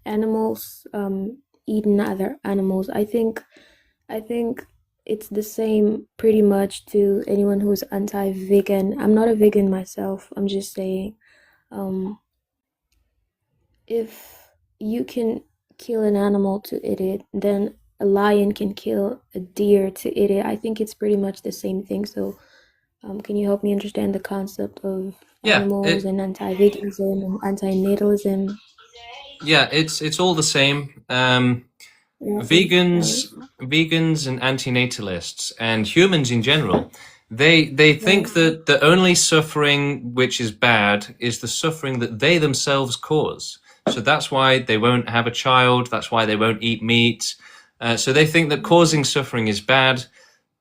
animals eating other animals. I think it's the same pretty much to anyone who's anti-vegan. I'm not a vegan myself. I'm just saying, if you can kill an animal to eat it, then a lion can kill a deer to eat it. I think it's pretty much the same thing. So, can you help me understand the concept of animals and anti-veganism and anti-natalism? Yeah, it's all the same. Vegans and antinatalists and humans in general, they think that the only suffering which is bad is the suffering that they themselves cause. So that's why they won't have a child. That's why they won't eat meat. So they think that causing suffering is bad,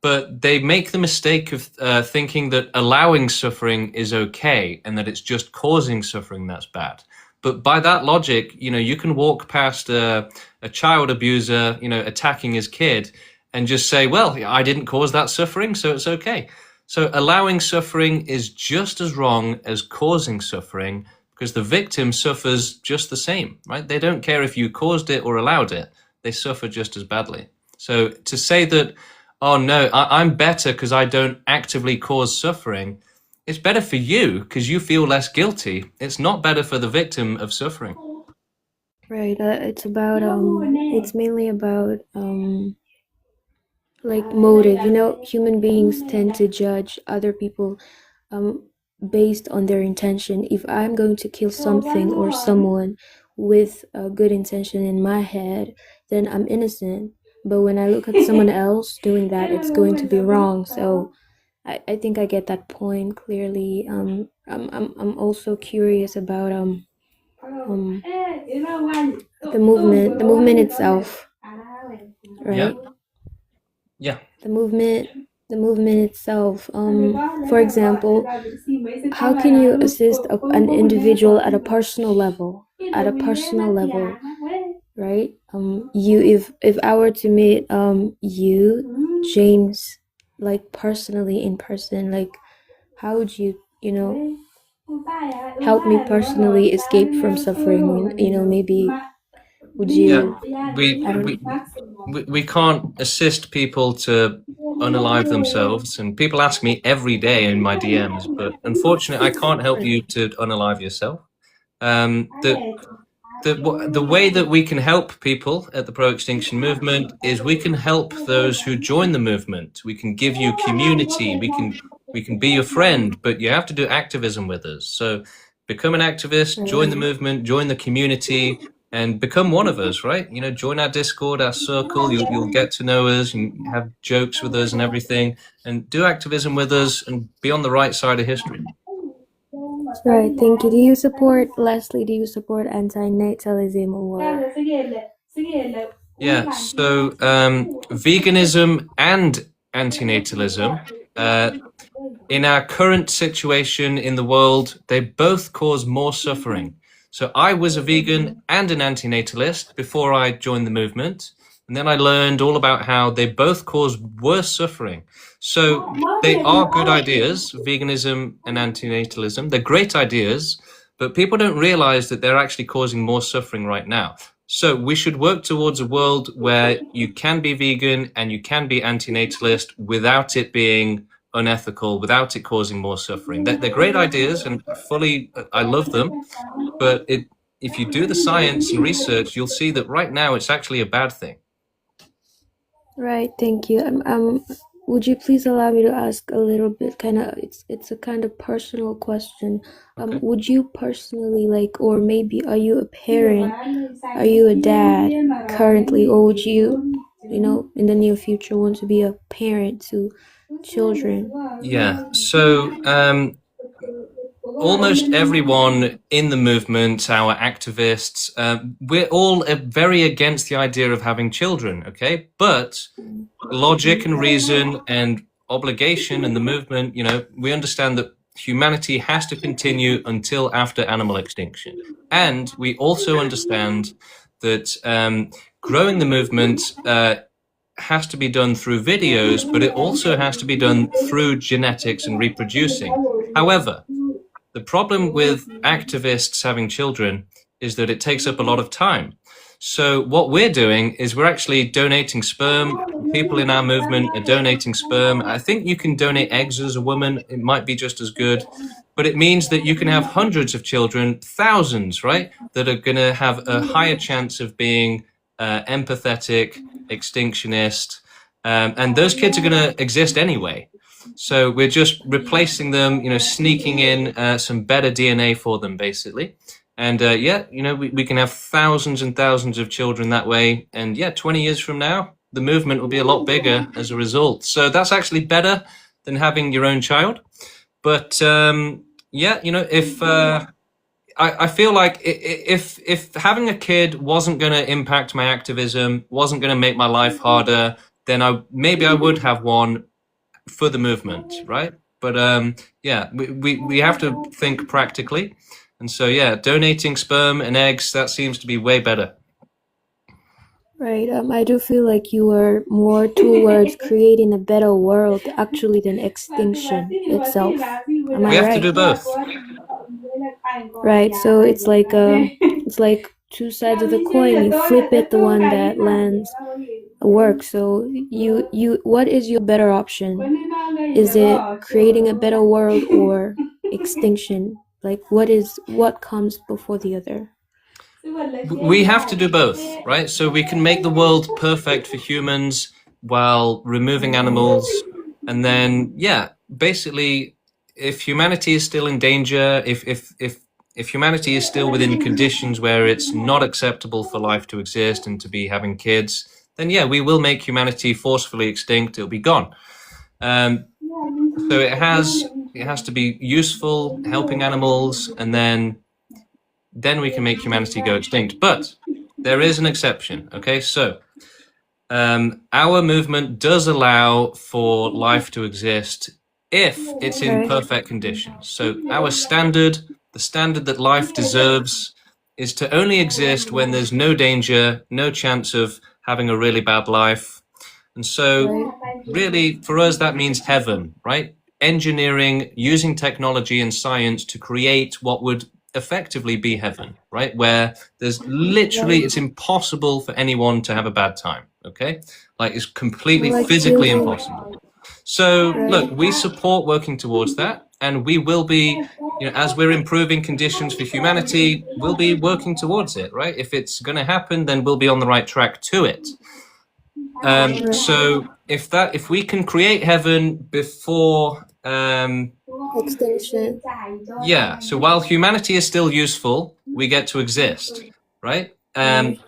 but they make the mistake of thinking that allowing suffering is okay and that it's just causing suffering that's bad. But by that logic, you can walk past a child abuser, attacking his kid and just say, well, I didn't cause that suffering, so it's okay. So allowing suffering is just as wrong as causing suffering because the victim suffers just the same, right? They don't care if you caused it or allowed it. They suffer just as badly. So to say that, oh no, I'm better because I don't actively cause suffering, it's better for you because you feel less guilty. It's not better for the victim of suffering. Right. It's about it's mainly about like motive. Human beings tend to judge other people um based on their intention. If I'm going to kill something or someone with a good intention in my head, then I'm innocent. But when I look at someone else doing that, it's going to be wrong. So I think I get that point clearly. I'm also curious about the movement itself, right? Yeah. The movement itself. For example, how can you assist an individual at a personal level? At a personal level, right? You, if I were to meet you, James, like personally in person, like how would you, help me personally escape from suffering? Maybe would you? we, I don't we we can't assist people to unalive themselves, and people ask me every day in my DMs, but unfortunately I can't help you to unalive yourself. The way that we can help people at the pro-extinction movement is we can help those who join the movement. We can give you community. We can be your friend, but you have to do activism with us. So become an activist, join the movement, join the community, and become one of us, right? Join our Discord, our circle. You'll get to know us and have jokes with us and everything, and do activism with us and be on the right side of history. Right, thank you. Do you support, lastly, do you support anti-natalism or? Yeah, so veganism and antinatalism, in our current situation in the world, they both cause more suffering. So I was a vegan and an antinatalist before I joined the movement. And then I learned all about how they both cause worse suffering. So they are good ideas, veganism and antinatalism. They're great ideas, but people don't realize that they're actually causing more suffering right now. So we should work towards a world where you can be vegan and you can be antinatalist without it being unethical, without it causing more suffering. They're great ideas, and I love them. But if you do the science and research, you'll see that right now it's actually a bad thing. Right, thank you. Would you please allow me to ask a little bit, it's a kind of personal question. Would you personally or maybe are you a parent? Are you a dad currently, or would you, in the near future want to be a parent to children? Yeah, so almost everyone in the movement, our activists, we're all very against the idea of having children, okay? But logic and reason and obligation and the movement, we understand that humanity has to continue until after animal extinction. And we also understand that growing the movement has to be done through videos, but it also has to be done through genetics and reproducing. However, the problem with activists having children is that it takes up a lot of time. So what we're doing is we're actually donating sperm. People in our movement are donating sperm. I think you can donate eggs as a woman. It might be just as good. But it means that you can have hundreds of children, thousands, right, that are going to have a higher chance of being empathetic, extinctionist. And those kids are going to exist anyway. So we're just replacing them, sneaking in some better DNA for them, basically. And we can have thousands and thousands of children that way. And 20 years from now, the movement will be a lot bigger as a result. So that's actually better than having your own child. But if I feel like if having a kid wasn't going to impact my activism, wasn't going to make my life harder, then I would have one for the movement, right? But we have to think practically, and so donating sperm and eggs, that seems to be way better. Right. I do feel like you are more towards creating a better world actually than extinction itself. Am I We have right? to do both. Right. So it's like two sides of the coin. You flip it, the one that lands works. So what is your better option? Is it creating a better world or extinction? Like what comes before the other? We have to do both, right? So we can make the world perfect for humans while removing animals. And then, basically, if humanity is still in danger, if humanity is still within conditions where it's not acceptable for life to exist and to be having kids, then we will make humanity forcefully extinct. It'll be gone. So it has to be useful, helping animals, and then we can make humanity go extinct. But there is an exception. Okay, so our movement does allow for life to exist if it's in perfect conditions. So our standard, the standard that life deserves, is to only exist when there's no danger, no chance of having a really bad life. And so really for us that means heaven, right? Engineering, using technology and science to create what would effectively be heaven, right? Where there's literally, it's impossible for anyone to have a bad time, okay? Like it's completely physically impossible. So look, we support working towards that, and we will be, as we're improving conditions for humanity, we'll be working towards it, right? If it's going to happen, then we'll be on the right track to it. So if we can create heaven before extinction. Yeah, so while humanity is still useful, we get to exist, right? And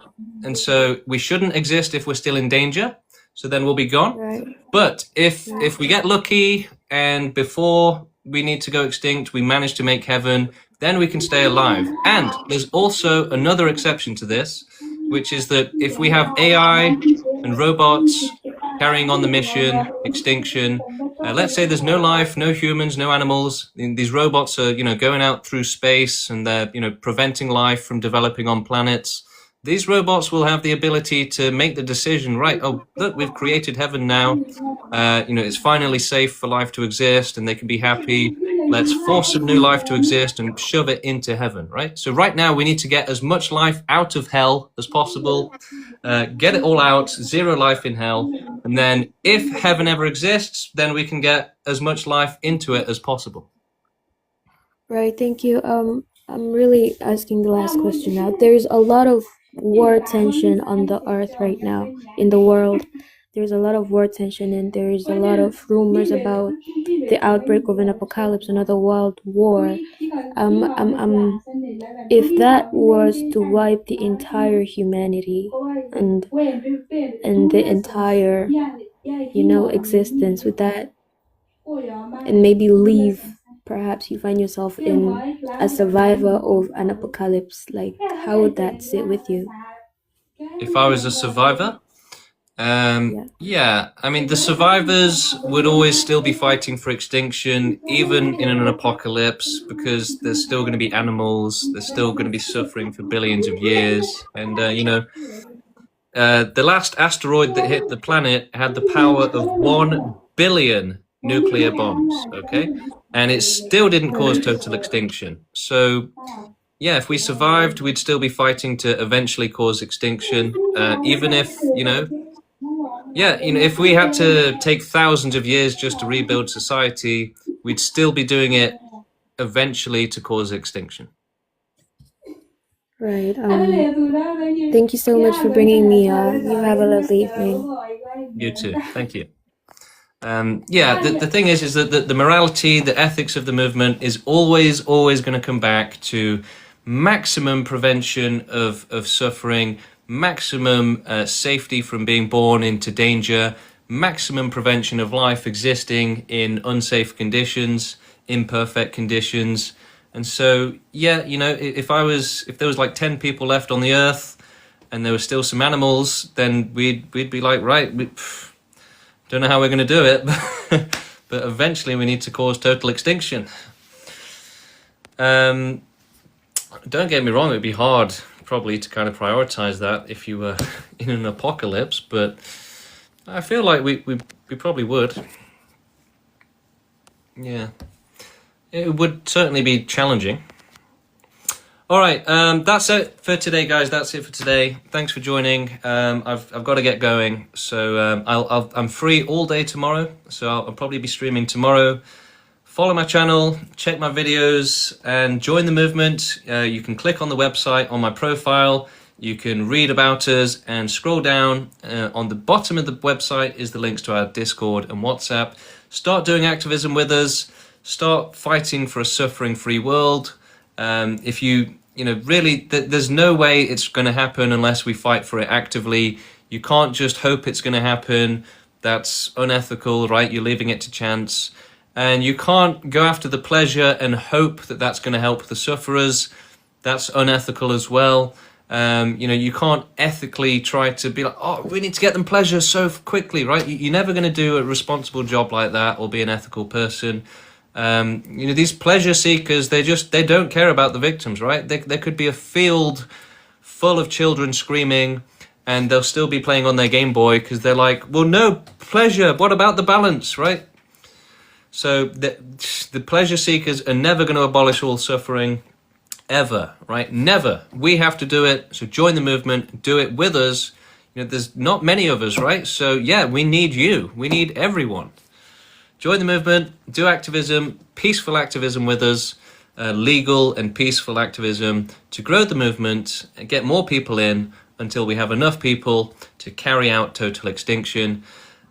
so we shouldn't exist if we're still in danger, so then we'll be gone. But if we get lucky and before we need to go extinct, we manage to make heaven, then we can stay alive. And there's also another exception to this, which is that if we have AI and robots carrying on the mission, extinction, let's say there's no life, no humans, no animals, these robots are, going out through space and they're, preventing life from developing on planets. These robots will have the ability to make the decision, right? Oh, look, we've created heaven now. It's finally safe for life to exist and they can be happy. Let's force some new life to exist and shove it into heaven, right? So right now we need to get as much life out of hell as possible, get it all out, zero life in hell. And then if heaven ever exists, then we can get as much life into it as possible. Right, thank you. I'm really asking the last question now. There's a lot of war tension on the earth right now, in the world. There's a lot of war tension and there's a lot of rumors about the outbreak of an apocalypse, another world war. If that was to wipe the entire humanity and the entire, existence with that, and maybe leave, perhaps you find yourself in a survivor of an apocalypse, like how would that sit with you? If I was a survivor, yeah, I mean, the survivors would always still be fighting for extinction, even in an apocalypse, because there's still going to be animals, they're still going to be suffering for billions of years. And, the last asteroid that hit the planet had the power of 1 billion nuclear bombs, okay? And it still didn't cause total extinction. So, yeah, if we survived, we'd still be fighting to eventually cause extinction, even if, if we had to take thousands of years just to rebuild society, we'd still be doing it eventually to cause extinction. Right. Thank you so much for bringing me on. You have a lovely evening. You too. Thank you. The thing is that the morality, the ethics of the movement is always going to come back to maximum prevention of suffering, maximum safety from being born into danger, maximum prevention of life existing in unsafe conditions, imperfect conditions. And so, if there was like 10 people left on the earth and there were still some animals, then we'd be like, right, don't know how we're going to do it, but eventually we need to cause total extinction. Don't get me wrong, it'd be hard probably to kind of prioritize that if you were in an apocalypse, but I feel like we probably would. Yeah. It would certainly be challenging. All right, that's it for today, guys. That's it for today. Thanks for joining. I've got to get going, so I'm free all day tomorrow. So I'll probably be streaming tomorrow. Follow my channel, check my videos, and join the movement. You can click on the website on my profile. You can read about us and scroll down. On the bottom of the website is the links to our Discord and WhatsApp. Start doing activism with us. Start fighting for a suffering-free world. If really, there's no way it's going to happen unless we fight for it actively. You can't just hope it's going to happen. That's unethical, right? You're leaving it to chance. And you can't go after the pleasure and hope that that's going to help the sufferers. That's unethical as well. You can't ethically try to be like, oh, we need to get them pleasure so quickly, right? You're never going to do a responsible job like that or be an ethical person. These pleasure seekers, they don't care about the victims, right? There could be a field full of children screaming and they'll still be playing on their Game Boy because they're like, well, no, pleasure, what about the balance, right? So the pleasure seekers are never going to abolish all suffering, ever, right? Never. We have to do it. So join the movement, do it with us. There's not many of us, right? So yeah, we need you. We need everyone. Join the movement, do activism, peaceful activism with us, legal and peaceful activism to grow the movement and get more people in until we have enough people to carry out total extinction.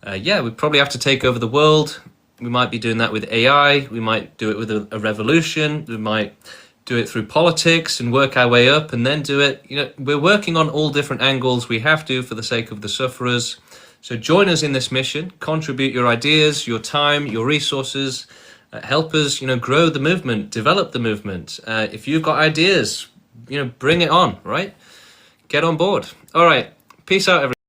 We probably have to take over the world. We might be doing that with AI. We might do it with a revolution. We might do it through politics and work our way up and then do it. We're working on all different angles. We have to for the sake of the sufferers. So join us in this mission, contribute your ideas, your time, your resources, help us, grow the movement, develop the movement. If you've got ideas, bring it on, right? Get on board. All right. Peace out, everyone.